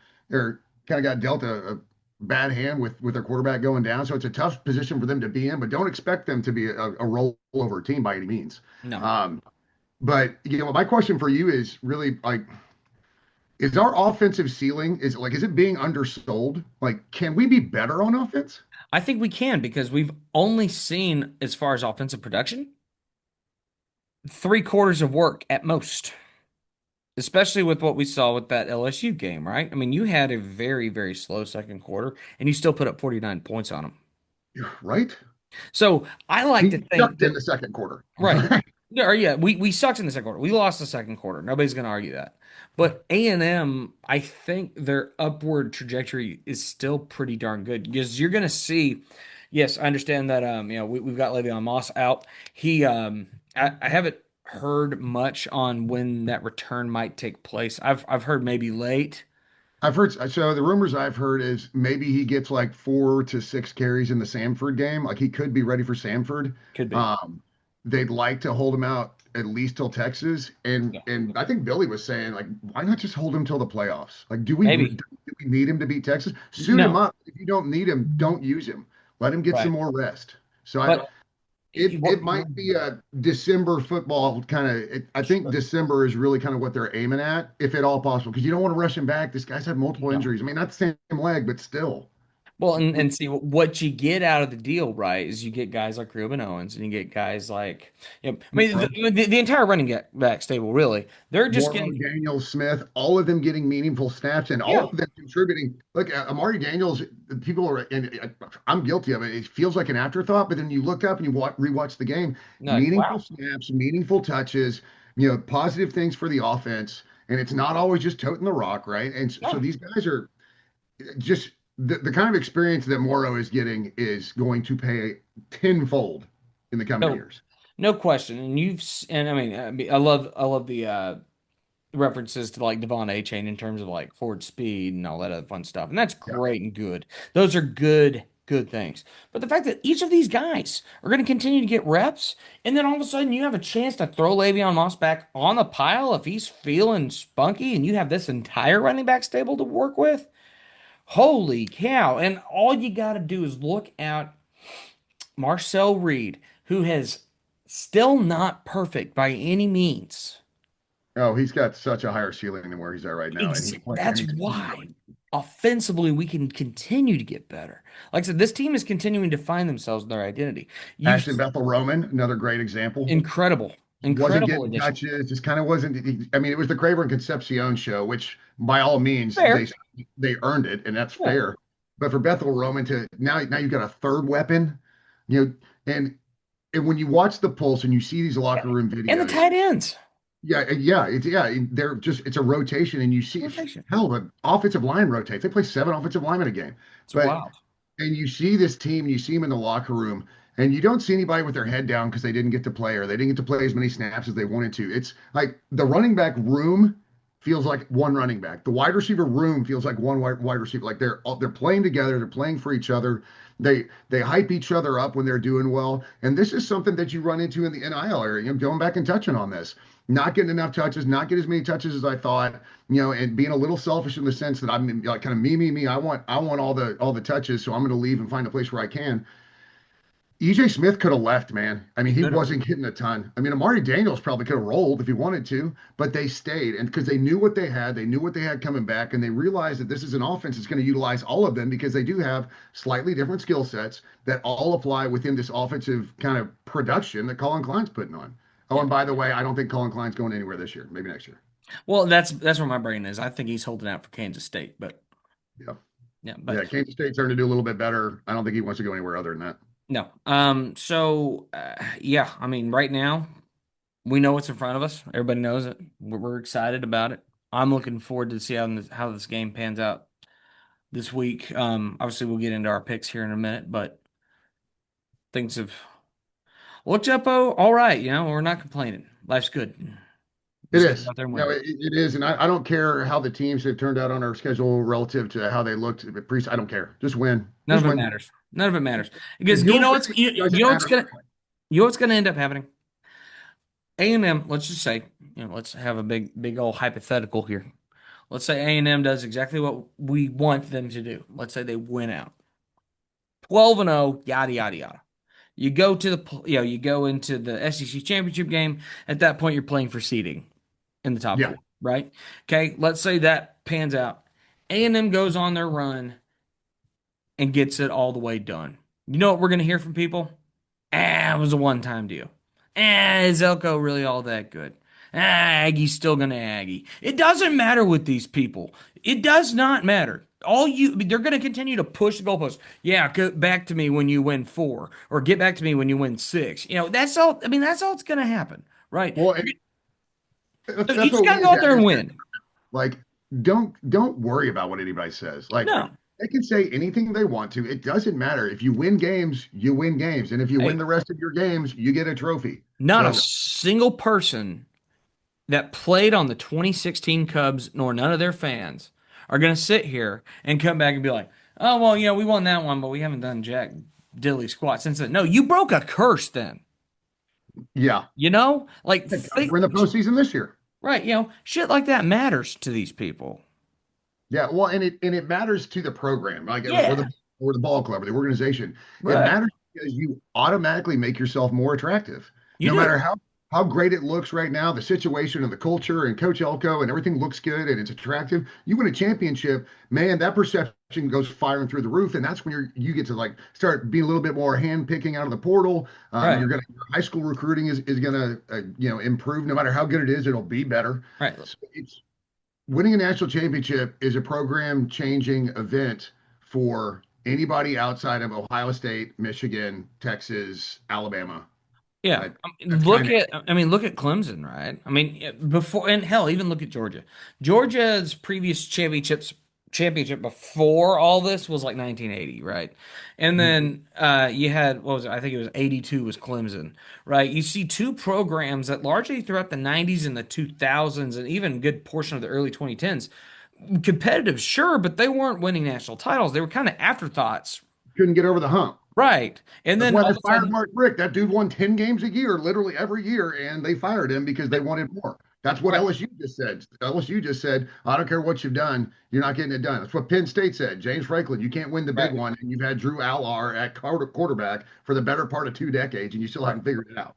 got dealt a bad hand with their quarterback going down. So it's a tough position for them to be in, but don't expect them to be a rollover team by any means. No. But my question for you is really like, is our offensive ceiling is it being undersold? Like, can we be better on offense? I think we can because we've only seen, as far as offensive production, three quarters of work at most, especially with what we saw with that LSU game, right? I mean, you had a very, very slow second quarter and you still put up 49 points on them. Right? So I like to We think sucked in that, the second quarter. right. Yeah, or yeah, we sucked in the second quarter. We lost the second quarter. Nobody's going to argue that. But A&M, I think their upward trajectory is still pretty darn good because you're going to see. Yes, I understand that. We've got Le'Veon Moss out. I haven't heard much on when that return might take place. I've heard maybe late. I've heard so the rumors I've heard is maybe he gets like 4 to 6 carries in the Samford game. Like he could be ready for Samford. Could be. They'd like to hold him out at least till Texas. And Yeah. and I think Billy was saying like, why not just hold him till the playoffs? Like, Maybe. do we need him to beat Texas? Suit him No. up. If you don't need him, don't use him. Let him get some Right. more rest. So But it might be a December football kind of. I think December is really kind of what they're aiming at, if at all possible, because you don't want to rush him back. This guy's had multiple no. injuries. I mean, not the same leg, but still. Well, and see what you get out of the deal, right? Is you get guys like Ruben Owens, and you get guys like, I mean, the entire running back stable, really, they're just Morrow, getting, Daniel Smith, all of them getting meaningful snaps and all yeah, of them contributing. Look, Amari Daniels, people are, and I'm guilty of it. It feels like an afterthought, but then you look up and you rewatch the game, like meaningful wow, snaps, meaningful touches, positive things for the offense. And it's not always just toting the rock, right? And so yeah, these guys are just the kind of experience that Morrow is getting is going to pay tenfold in the coming no, years. No question. And I love the references to like Devon A Chain in terms of like forward speed and all that other fun stuff. And that's Yeah. great and good. Those are good things. But the fact that each of these guys are going to continue to get reps, and then all of a sudden you have a chance to throw Le'Veon Moss back on the pile if he's feeling spunky, and you have this entire running back stable to work with. Holy cow. And all you got to do is look at Marcel Reed, who has still not perfect by any means. Oh, he's got such a higher ceiling than where he's at right now, and That's why offensively we can continue to get better. Like I said, this team is continuing to find themselves in their identity. You Ashton Bethel Roman, another great example. incredible, Wasn't incredible getting addition. touches, just kind of wasn't. I mean, it was the Craver and Concepcion show, which by all means Fair. they earned it, and that's Yeah. fair. But for Bethel Roman to now you've got a third weapon, you know, and when you watch the Pulse and you see these locker room And the videos, tight ends. they're just it's a rotation, and you see Rotation. hell the offensive line rotates. They play 7 offensive linemen a game, It's but wild. and you see this team, you see them in the locker room, and you don't see anybody with their head down because they didn't get to play or they didn't get to play as many snaps as they wanted to. It's like the running back room feels like one running back. The wide receiver room feels like one wide receiver. Like they're playing together, they're playing for each other. They hype each other up when they're doing well. And this is something that you run into in the NIL area. I'm going back and touching on this. Not getting enough touches, not getting as many touches as I thought, and being a little selfish in the sense that I'm like kind of me. I want all the touches, so I'm going to leave and find a place where I can. EJ Smith could have left, man. I mean, He he could have. wasn't getting a ton. I mean, Amari Daniels probably could have rolled if he wanted to, but they stayed. And because they knew what they knew what they had coming back, and they realized that this is an offense that's going to utilize all of them because they do have slightly different skill sets that all apply within this offensive kind of production that Colin Klein's putting on. Oh, Yeah. and by the way, I don't think Colin Klein's going anywhere this year, maybe next year. Well, that's where my brain is. I think he's holding out for Kansas State, but Yeah. yeah, Yeah, but Kansas State's starting to do a little bit better. I don't think he wants to go anywhere other than that. no. Yeah, I mean, right now we know what's in front of us. Everybody knows it. We're excited about it. I'm looking forward to see how this game pans out this week. Obviously we'll get into our picks here in a minute, but things have looked up. Oh, all right. We're not complaining. Life's good. It Just gotta is. go out there and No, win. it is. And I don't care how the teams have turned out on our schedule relative to how they looked at pre. I don't care. Just win. None Just of it win. matters. None of it matters If because you you don't know win, what's it doesn't what's matter. gonna end up happening. A&M. Let's just say let's have a big old hypothetical here. Let's say A&M does exactly what we want them to do. Let's say they win out 12-0, yada yada yada. You go to you go into the SEC championship game. At that point, you're playing for seeding in the top Yeah. four, right? Okay, let's say that pans out. A&M goes on their run and gets it all the way done. You know what we're gonna hear from people? It was a one-time deal. Is Elko really all that good? Aggie's still gonna Aggie. It doesn't matter with these people. It does not matter. They're gonna continue to push the goalposts. Yeah, get back to me when you win 4, or get back to me when you win 6. That's all. I mean, that's all that's gonna happen, right? Well, So that's you just what gotta we go out there and got. win. Like, don't worry about what anybody says. Like, No, they can say anything they want to. It doesn't matter. If you win games, you win games, and if you win hey, the rest of your games, you get a trophy. not a So single person that played on the 2016 Cubs, nor none of their fans, are going to sit here and come back and be like, oh, well, we won that one, but we haven't done jack dilly squat since then. No, you broke a curse then. yeah, Like, we're in the postseason this year. right, shit like that matters to these people. Yeah, well, and it matters to the program, like Yeah. or the ball club or the organization. It Right. matters because you automatically make yourself more attractive. You No do. matter how great it looks right now, the situation and the culture and Coach Elko and everything looks good and it's attractive. You win a championship, man, that perception goes firing through the roof, and that's when you get to like start being a little bit more hand picking out of the portal. Right. Your high school recruiting is gonna improve. No matter how good it is, it'll be better. Right. So it's winning a national championship is a program changing event for anybody outside of Ohio State, Michigan, Texas, Alabama. Yeah. That's kinda- Look at Clemson, right? Before, and hell, even look at Georgia. Georgia's previous championships championship before all this was like 1980, right? And then you had what was it? I think it was 82 was Clemson, right? You see two programs that largely throughout the 90s and the 2000s and even a good portion of the early 2010s competitive, sure, but they weren't winning national titles. They were kind of afterthoughts, Couldn't get over the hump. right? And That's then why all they of a fired sudden, Mark Richt. That dude won 10 games a year, literally every year, and they fired him because they wanted more. That's what right? LSU just said. LSU just said, I don't care what you've done, you're not getting it done. That's what Penn State said. James Franklin, you can't win the big Right. one, and you've had Drew Allar at quarterback for the better part of 2 decades, and you still Right. haven't figured it out.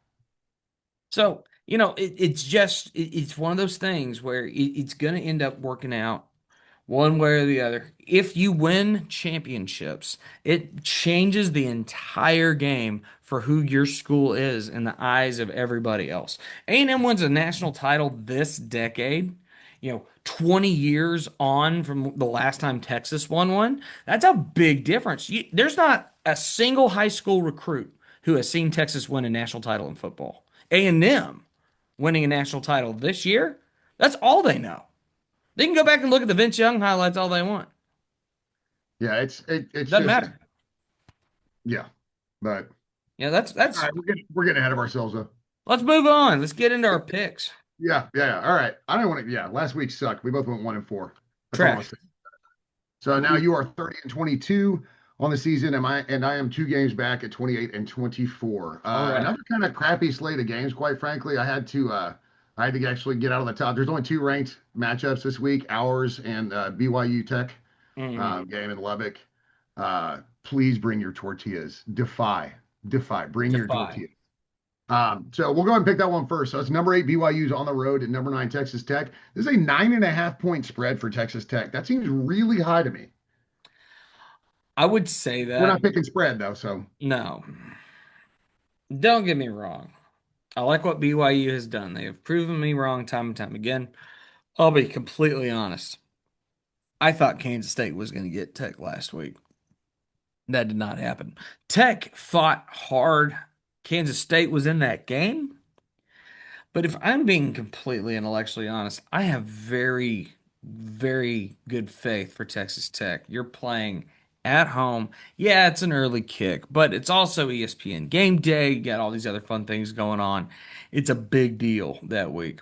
So, it's one of those things where it's going to end up working out one way or the other. If you win championships, it changes the entire game for who your school is in the eyes of everybody else. A&M wins a national title this decade, 20 years on from the last time Texas won one. That's a big difference. There's not a single high school recruit who has seen Texas win a national title in football. A&M winning a national title this year, that's all they know. They can go back and look at the Vince Young highlights all they want. Yeah, it's Doesn't just matter. yeah. But Yeah, that's all that's. right, we're getting ahead of ourselves though. Let's move on. Let's get into our picks. Yeah. All right. I don't want to. Yeah, last week sucked. We both went 1-4. That's all I'm gonna Trash. say. So now you are 30-22 on the season. I am 2 games back at 28-24. All right. Another kind of crappy slate of games, quite frankly. I had to actually get out of the top. There's only 2 ranked matchups this week, ours and BYU Tech Mm, game in Lubbock. Please bring your tortillas. Defy, bring your defy. tortillas. So we'll go ahead and pick that one first. So it's number 8 BYU's on the road at number 9 Texas Tech. This is a 9.5 point spread for Texas Tech. That seems really high to me. I would say We're that. not picking spread though, so No, don't get me wrong. I like what BYU has done. They have proven me wrong time and time again. I'll be completely honest. I thought Kansas State was going to get Tech last week. That did not happen. Tech fought hard. Kansas State was in that game. But if I'm being completely intellectually honest, I have very, very good faith for Texas Tech. You're playing at home. Yeah, it's an early kick, but it's also ESPN game day. You got all these other fun things going on. It's a big deal that week.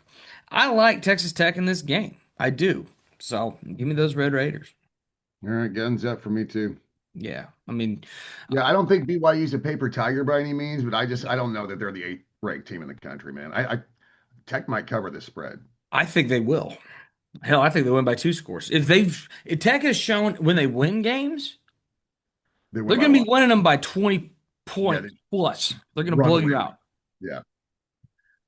I like Texas Tech in this game. I do. So give me those Red Raiders. all right, guns up for me too. Yeah. I mean, Yeah, I don't think BYU's a paper tiger by any means, but I don't know that they're the 8th ranked team in the country, man. I Tech might cover this spread. I think they will. Hell, I think they win by 2 scores. If Tech has shown when they win games, They they're win by a going to be lot. winning them by 20 Yeah, points they plus. They're going to run blow away you with out. it. Yeah.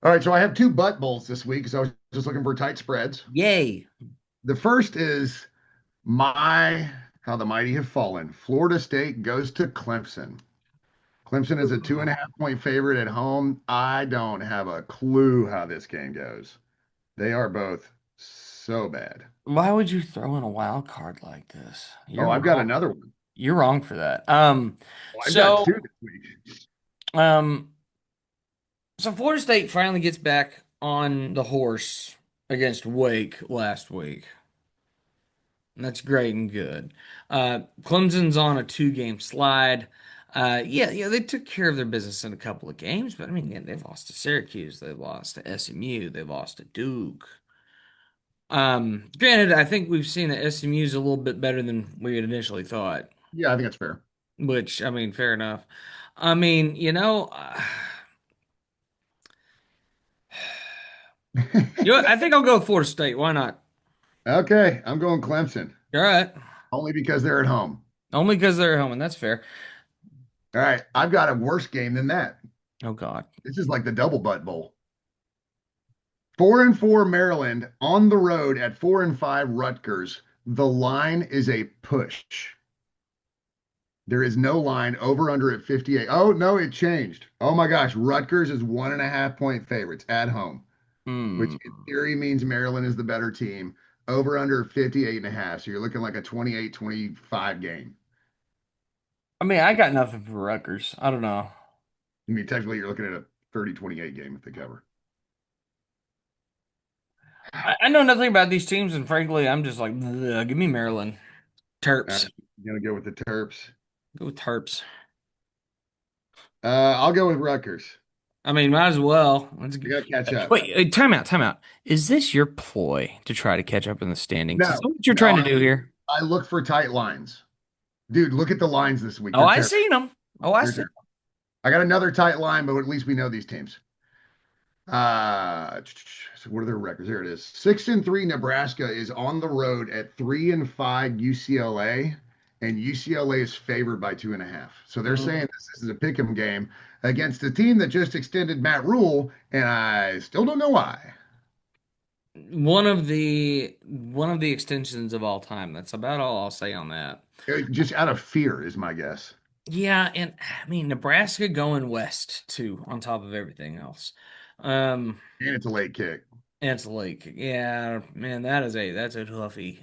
All right, so I have 2 butt bowls this week because I was just looking for tight spreads. Yay. The first is my how the mighty have fallen. Florida State goes to Clemson. Clemson is a 2.5 point favorite at home. I don't have a clue how this game goes. They are both so bad. Why would you throw in a wild card like this? Oh, You're I've got wrong. another one. You're wrong for that. Oh, I've got So 2 this week. um so Florida State finally gets back on the horse against Wake last week. And that's great and good. Clemson's on a 2-game slide. Yeah, they took care of their business in a couple of games, but I mean, yeah, they've lost to Syracuse, they've lost to SMU, they've lost to Duke. Granted, I think we've seen that SMU is a little bit better than we had initially thought, Yeah, I think that's fair. which I mean, fair enough. I mean, I think I'll go with Florida State. Why not? Okay, I'm going Clemson All right, only because they're at home. only because they're at home, and that's fair. All right, I've got a worse game than that. Oh God, This is like the double butt bowl. 4-4 Maryland on the road at 4-5 Rutgers. The line is a push. There is no line over under at 58. Oh, no, it changed. Oh my gosh. Rutgers is 1.5 point favorites at home, which hmm. in theory means Maryland is the better team. Over under 58.5. So you're looking like a 28-25 game. I mean, I got nothing for Rutgers. I don't know. I mean, technically, you're looking at a 30-28 game if they cover. I know nothing about these teams, and frankly, I'm just like, "Ugh, give me Maryland. Terps. Gonna go with the Terps. Go with Terps. I'll go with Rutgers. I mean, might as well. I gotta catch up. Wait, time out, time out. Is this your ploy to try to catch up in the standings? Is No, that what you're no, trying to do here? I look for tight lines. Dude, look at the lines this week. Oh, They're I terrible. seen them. Oh, I They're see. terrible. I got another tight line, but at least we know these teams. So what are their records? Here it is. 6-3 Nebraska is on the road at 3-5 UCLA, and UCLA is favored by 2.5. So they're saying this is a pick'em game against a team that just extended Matt Rule, and I still don't know why. One of the extensions of all time. That's about all I'll say on that. Just out of fear is my guess. Yeah, and I mean Nebraska going west too, on top of everything else. And it's a late kick. And it's like, yeah, man, that's a toughie.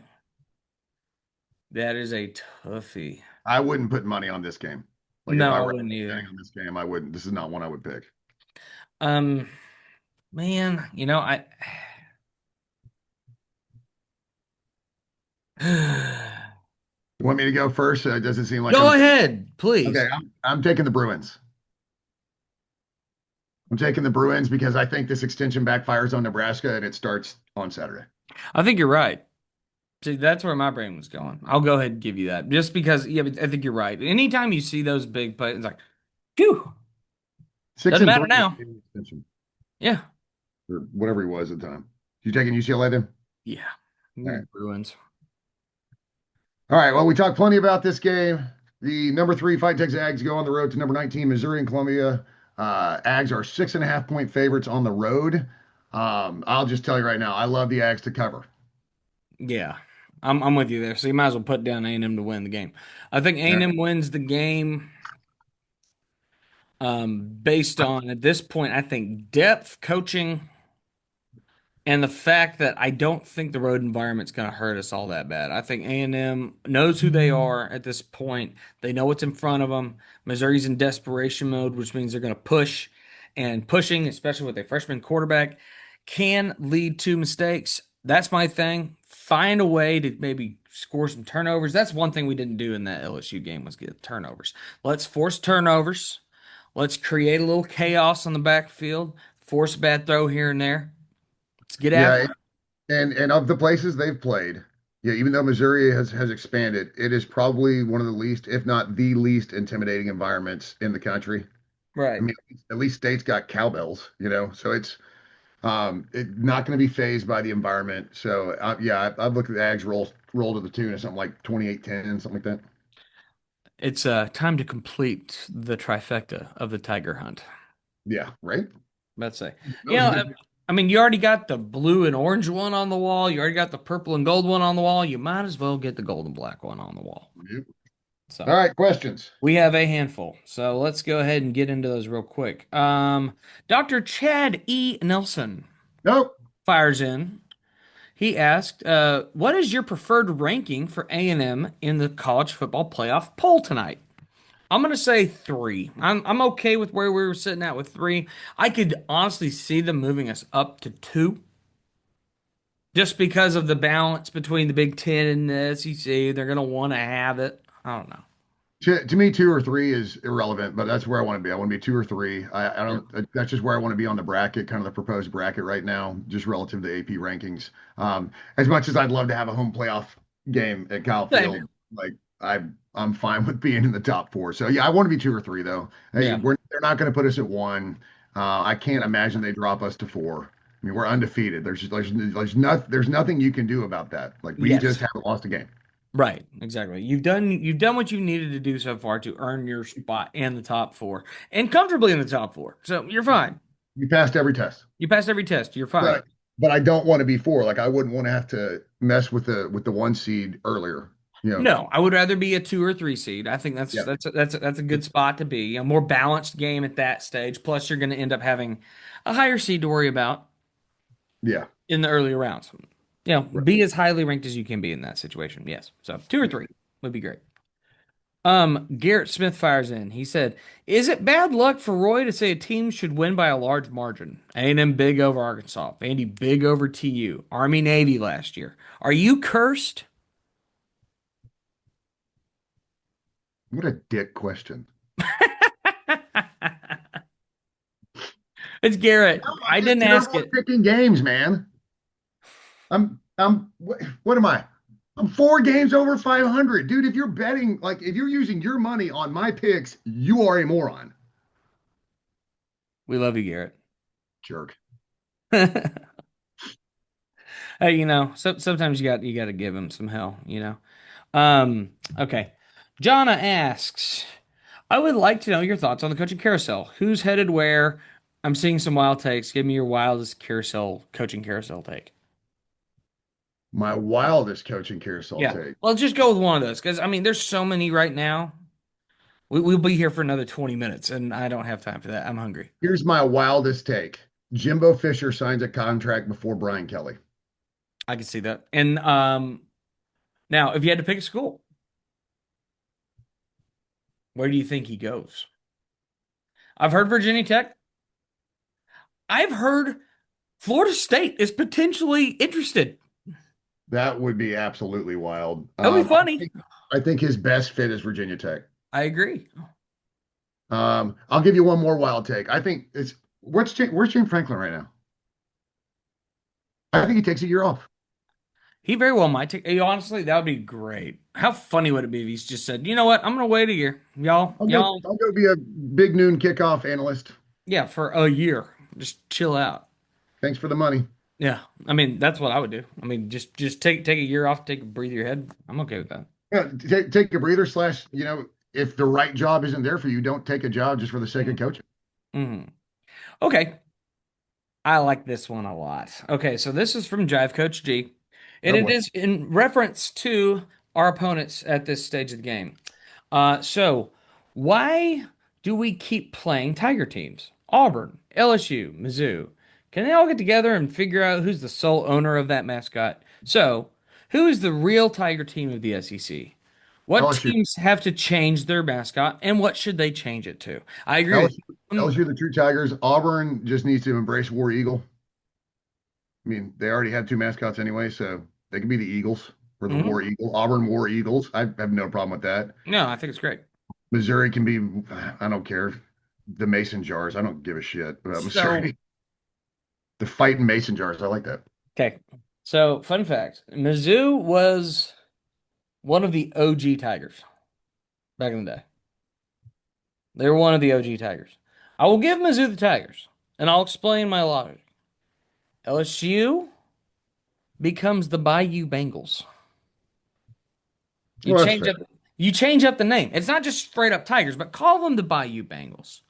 That is a toughie. I wouldn't put money on this game. Like No, if I I were wouldn't betting either. on this game, I wouldn't. This is not one I would pick. Man, I You want me to go first? It doesn't seem like go I'm ahead, please. okay. I'm taking the Bruins. I'm taking the Bruins because I think this extension backfires on Nebraska and it starts on Saturday. I think you're right. See, that's where my brain was going. I'll go ahead and give you that. Just because, yeah, but I think you're right. Anytime you see those big plays, it's like, phew, Six doesn't and matter three now. extension, Yeah. or whatever he was at the time. You taking UCLA then? Yeah. All right. Bruins. All right. Well, we talked plenty about this game. The number 3 Fighting Texas Ags go on the road to number 19 Missouri and Columbia. Ags are 6.5-point favorites on the road. I'll just tell you right now, I love the Ags to cover. Yeah. I'm with you there. So you might as well put down A&M to win the game. I think A&M wins the game based on, at this point, I think depth, coaching, and the fact that I don't think the road environment's going to hurt us all that bad. I think A&M knows who they are at this point. They know what's in front of them. Missouri's in desperation mode, which means they're going to push. And pushing, especially with a freshman quarterback, can lead to mistakes. That's my thing. Find a way to maybe score some turnovers. That's one thing we didn't do in that LSU game was get turnovers. Let's force turnovers. Let's create a little chaos on the backfield. Force a bad throw here and there. Let's get after it. And of the places they've played, yeah, even though Missouri has expanded, it is probably one of the least, if not the least, intimidating environments in the country. Right. I mean, at least State's got cowbells, so it's not going to be phased by the environment. So yeah, I've looked at the Ags roll to the tune of something like 28-10, something like that. It's time to complete the trifecta of the Tiger Hunt. Yeah, right. Let's say, I mean, you already got the blue and orange one on the wall. You already got the purple and gold one on the wall. You might as well get the gold and black one on the wall. Yep. So, all right, questions. We have a handful. So let's go ahead and get into those real quick. Dr. Chad E. Nelson Nope. fires in. He asked, what is your preferred ranking for A&M in the college football playoff poll tonight? I'm going to say 3. I'm okay with where we were sitting at with 3. I could honestly see them moving us up to 2. Just because of the balance between the Big Ten and the SEC. They're going to want to have it. I don't know. To me, 2 or 3 is irrelevant, but that's where I want to be. I want to be 2 or 3. I don't. That's just where I want to be on the bracket, kind of the proposed bracket right now, just relative to AP rankings. As much as I'd love to have a home playoff game at Kyle Field, like I'm fine with being in the top 4. So yeah, I want to be 2 or 3 though. Hey, they're not going to put us at 1. I can't imagine they drop us to 4. I mean, we're undefeated. There's nothing you can do about that. Like we just haven't lost a game. Right, exactly. You've done what you needed to do so far to earn your spot in the top 4 and comfortably in the top 4. So you're fine. You passed every test. You passed every test. You're fine. But I don't want to be 4. Like I wouldn't want to have to mess with the 1 seed earlier. No, I would rather be a 2 or 3 seed. I think that's a good spot to be. A more balanced game at that stage. Plus, you're going to end up having a higher seed to worry about. Yeah. In the earlier rounds. Be as highly ranked as you can be in that situation. Yes. So 2 or 3 would be great. Garrett Smith fires in. He said, "Is it bad luck for Roy to say a team should win by a large margin? A&M big over Arkansas, Vandy big over TU, Army Navy last year. Are you cursed?" What a dick question. It's Garrett. No, I'm I just didn't ask terrible at it. picking games, man. What am I? I'm 4 games over 500. Dude, if you're betting, like if you're using your money on my picks, you are a moron. We love you, Garrett. Jerk. Hey, sometimes you got to give him some hell. Okay. Jonna asks, I would like to know your thoughts on the coaching carousel. Who's headed where? I'm seeing some wild takes. Give me your wildest coaching carousel take. My wildest coaching carousel Yeah. take. Well, just go with one of those because there's so many right now. We'll be here for another 20 minutes, and I don't have time for that. I'm hungry. Here's my wildest take. Jimbo Fisher signs a contract before Brian Kelly. I can see that. And now, if you had to pick a school, where do you think he goes? I've heard Virginia Tech. I've heard Florida State is potentially interested. That would be absolutely wild. That'd be funny. I think his best fit is Virginia Tech. I agree. I'll give you one more wild take. I think it's where's James Franklin right now? I think he takes a year off. He very well might take. Honestly, that would be great. How funny would it be if he's just said, "You know what? I'm gonna wait a year, I'll go be a big noon kickoff analyst. yeah, for a year, just chill out." Thanks for the money. Yeah, that's what I would do. Just take a year off, take a breathe your head. I'm okay with that. Yeah, take a breather slash, if the right job isn't there for you, don't take a job just for the sake of coaching. Mm-hmm. Okay, I like this one a lot. Okay, so this is from Jive Coach G, and Oh it boy. is in reference to our opponents at this stage of the game. So why do we keep playing Tiger teams? Auburn, LSU, Mizzou. Can they all get together and figure out who's the sole owner of that mascot? So, who is the real Tiger team of the SEC? What LSU. teams have to change their mascot, and what should they change it to? I agree with LSU, you. LSU, the true Tigers. Auburn just needs to embrace War Eagle. I mean, they already had 2 mascots anyway, so they can be the Eagles or the Mhm. War Eagle. Auburn War Eagles. I have no problem with that. No, I think it's great. Missouri can be, I don't care. The Mason jars. I don't give a shit about So, Missouri. The fighting Mason jars. I like that. okay. So, fun fact Mizzou was one of the OG Tigers back in the day. They were one of the OG Tigers. I will give Mizzou the Tigers, and I'll explain my logic. LSU becomes the Bayou Bengals. You Well, that's change fair. up you change up the name. It's not just straight up Tigers, but call them the Bayou Bengals.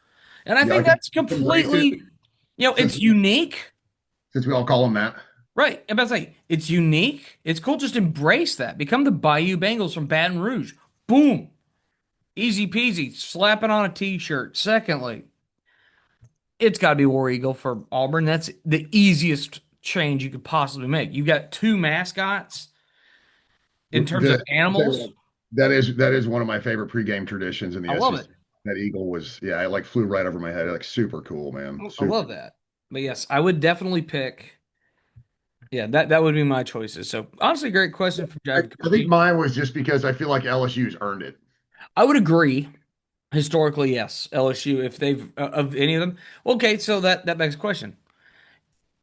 And I Yeah, I think can that's embrace it completely, since it's unique. since we all call them that. Right. I'm about to say, it's unique. It's cool. Just embrace that. Become the Bayou Bengals from Baton Rouge. Boom. Easy peasy. Slap it on a t-shirt. Secondly, it's got to be War Eagle for Auburn. That's the easiest change you could possibly make. You got 2 mascots in terms of animals. That is one of my favorite pregame traditions in the I love SEC. it. That eagle was, yeah, I like flew right over my head. Like super cool, man. I Super. love that. But yes, I would definitely pick. Yeah, that would be my choices. So honestly, great question from I, Javi I think Coach. mine was just because I feel like LSU's earned it. I would agree. Historically, yes, LSU. If they've of any of them, okay. So that begs a question: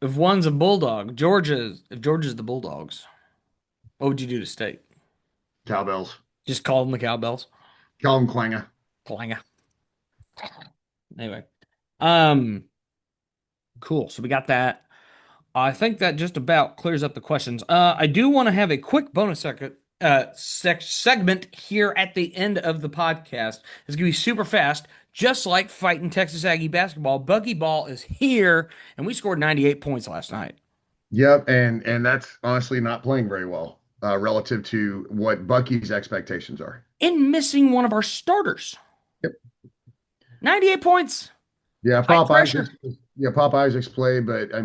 if one's a bulldog, if Georgia's the Bulldogs, what would you do to state? Cowbells. Just call them the Cowbells. Call them Klanga. Klanga. Anyway, um, cool. So we got that. I think that just about clears up the questions. I do want to have a quick bonus segment here at the end of the podcast. It's going to be super fast, just like fighting Texas Aggie basketball. Bucky Ball is here, and we scored 98 points last night. Yep, and that's honestly not playing very well relative to what Bucky's expectations are. And missing one of our starters. Yep. 98 points. Yeah, High pressure. Pop Isaacs played, but that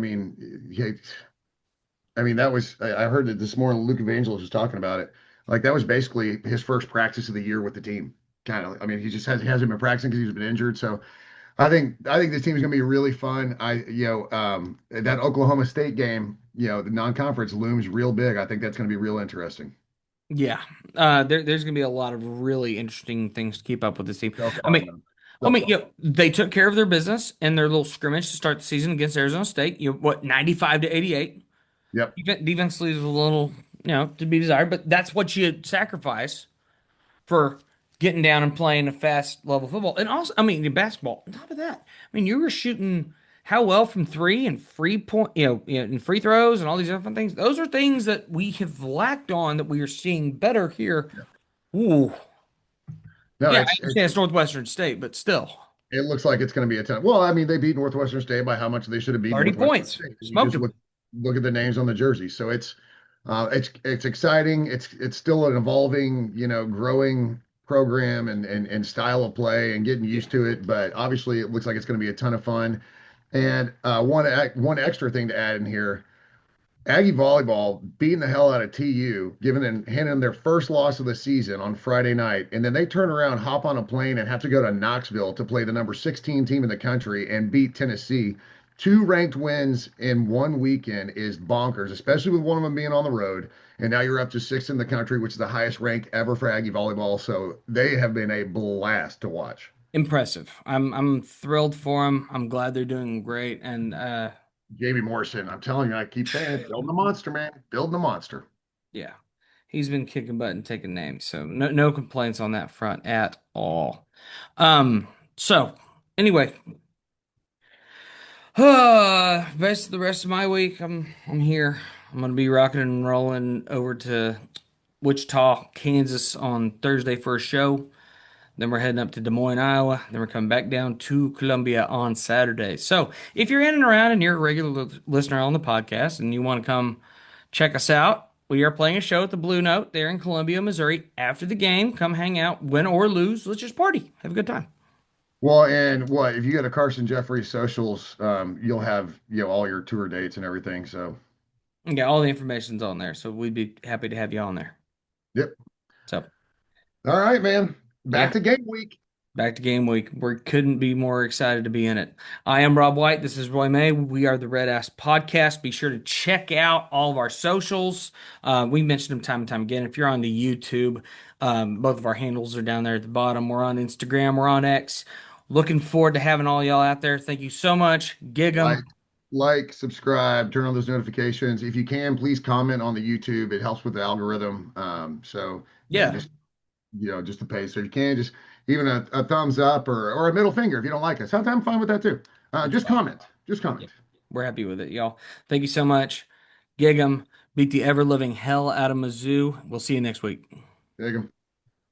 was I heard that this morning Luke Evangelist was talking about it. Like that was basically his first practice of the year with the team. Kind of. I mean, he just hasn't been practicing because he's been injured. So I think this team is going to be really fun. That Oklahoma State game, the non-conference looms real big. I think that's going to be real interesting. Yeah. There's going to be a lot of really interesting things to keep up with this team. So I far, mean, man. So far. they took care of their business in their little scrimmage to start the season against Arizona State. 95-88. Yep. Defense leaves a little, to be desired, but that's what you sacrifice for getting down and playing a fast level football. And also, I mean, in basketball, on top of that, I mean, you were shooting how well from three and free point, and free throws and all these different things. Those are things that we have lacked on that we are seeing better here. Yeah. Ooh. No, Yeah, I it's understand it's Northwestern State, but still, it looks like it's going to be a ton. Well, I mean, they beat Northwestern State by how much they should have beat 30 Northwestern points. State. You Smoked just them. look at the names on the jersey. So it's exciting. It's still an evolving, growing program and style of play and getting used to it. But obviously, it looks like it's going to be a ton of fun. And one extra thing to add in here. Aggie volleyball beating the hell out of TU, handing them their first loss of the season on Friday night, and then they turn around, hop on a plane, and have to go to Knoxville to play the number 16 team in the country and beat Tennessee. Two ranked wins in one weekend is bonkers, especially with one of them being on the road. And now you're up to sixth in the country, which is the highest ranked ever for Aggie volleyball. So they have been a blast to watch. Impressive. I'm thrilled for them. I'm glad they're doing great. And Jamie Morrison, I'm telling you, I keep saying it, building a monster, man, building a monster. yeah, he's been kicking butt and taking names. So no complaints on that front at all. So anyway, the rest of my week, I'm here. I'm gonna be rocking and rolling over to Wichita, Kansas on Thursday for a show. Then we're heading up to Des Moines, Iowa. Then we're coming back down to Columbia on Saturday. So if you're in and around and you're a regular listener on the podcast and you want to come check us out, we are playing a show at the Blue Note there in Columbia, Missouri. After the game, come hang out, win or lose. Let's just party, have a good time. Well, and what if you go to Carson Jeffrey socials, you'll have all your tour dates and everything. So, Yeah, all the information's on there, so we'd be happy to have you on there. yep. So All right, man. Back yeah. to game week. Back to game week. We couldn't be more excited to be in it. I am Rob White. This is Roy May. We are the RedAss Podcast. Be sure to check out all of our socials. We mentioned them time and time again. If you're on the YouTube, both of our handles are down there at the bottom. We're on Instagram. We're on X. Looking forward to having all y'all out there. Thank you so much. Gig 'em. Subscribe, turn on those notifications. If you can, please comment on the YouTube. It helps with the algorithm. So Yeah. just just the page. So if you can, just even a thumbs up or a middle finger if you don't like us. I'm fine with that too. Just comment. Just Yeah. comment. We're happy with it, y'all. Thank you so much. Gig 'em. Beat the ever living hell out of Mizzou. We'll see you next week. There you go.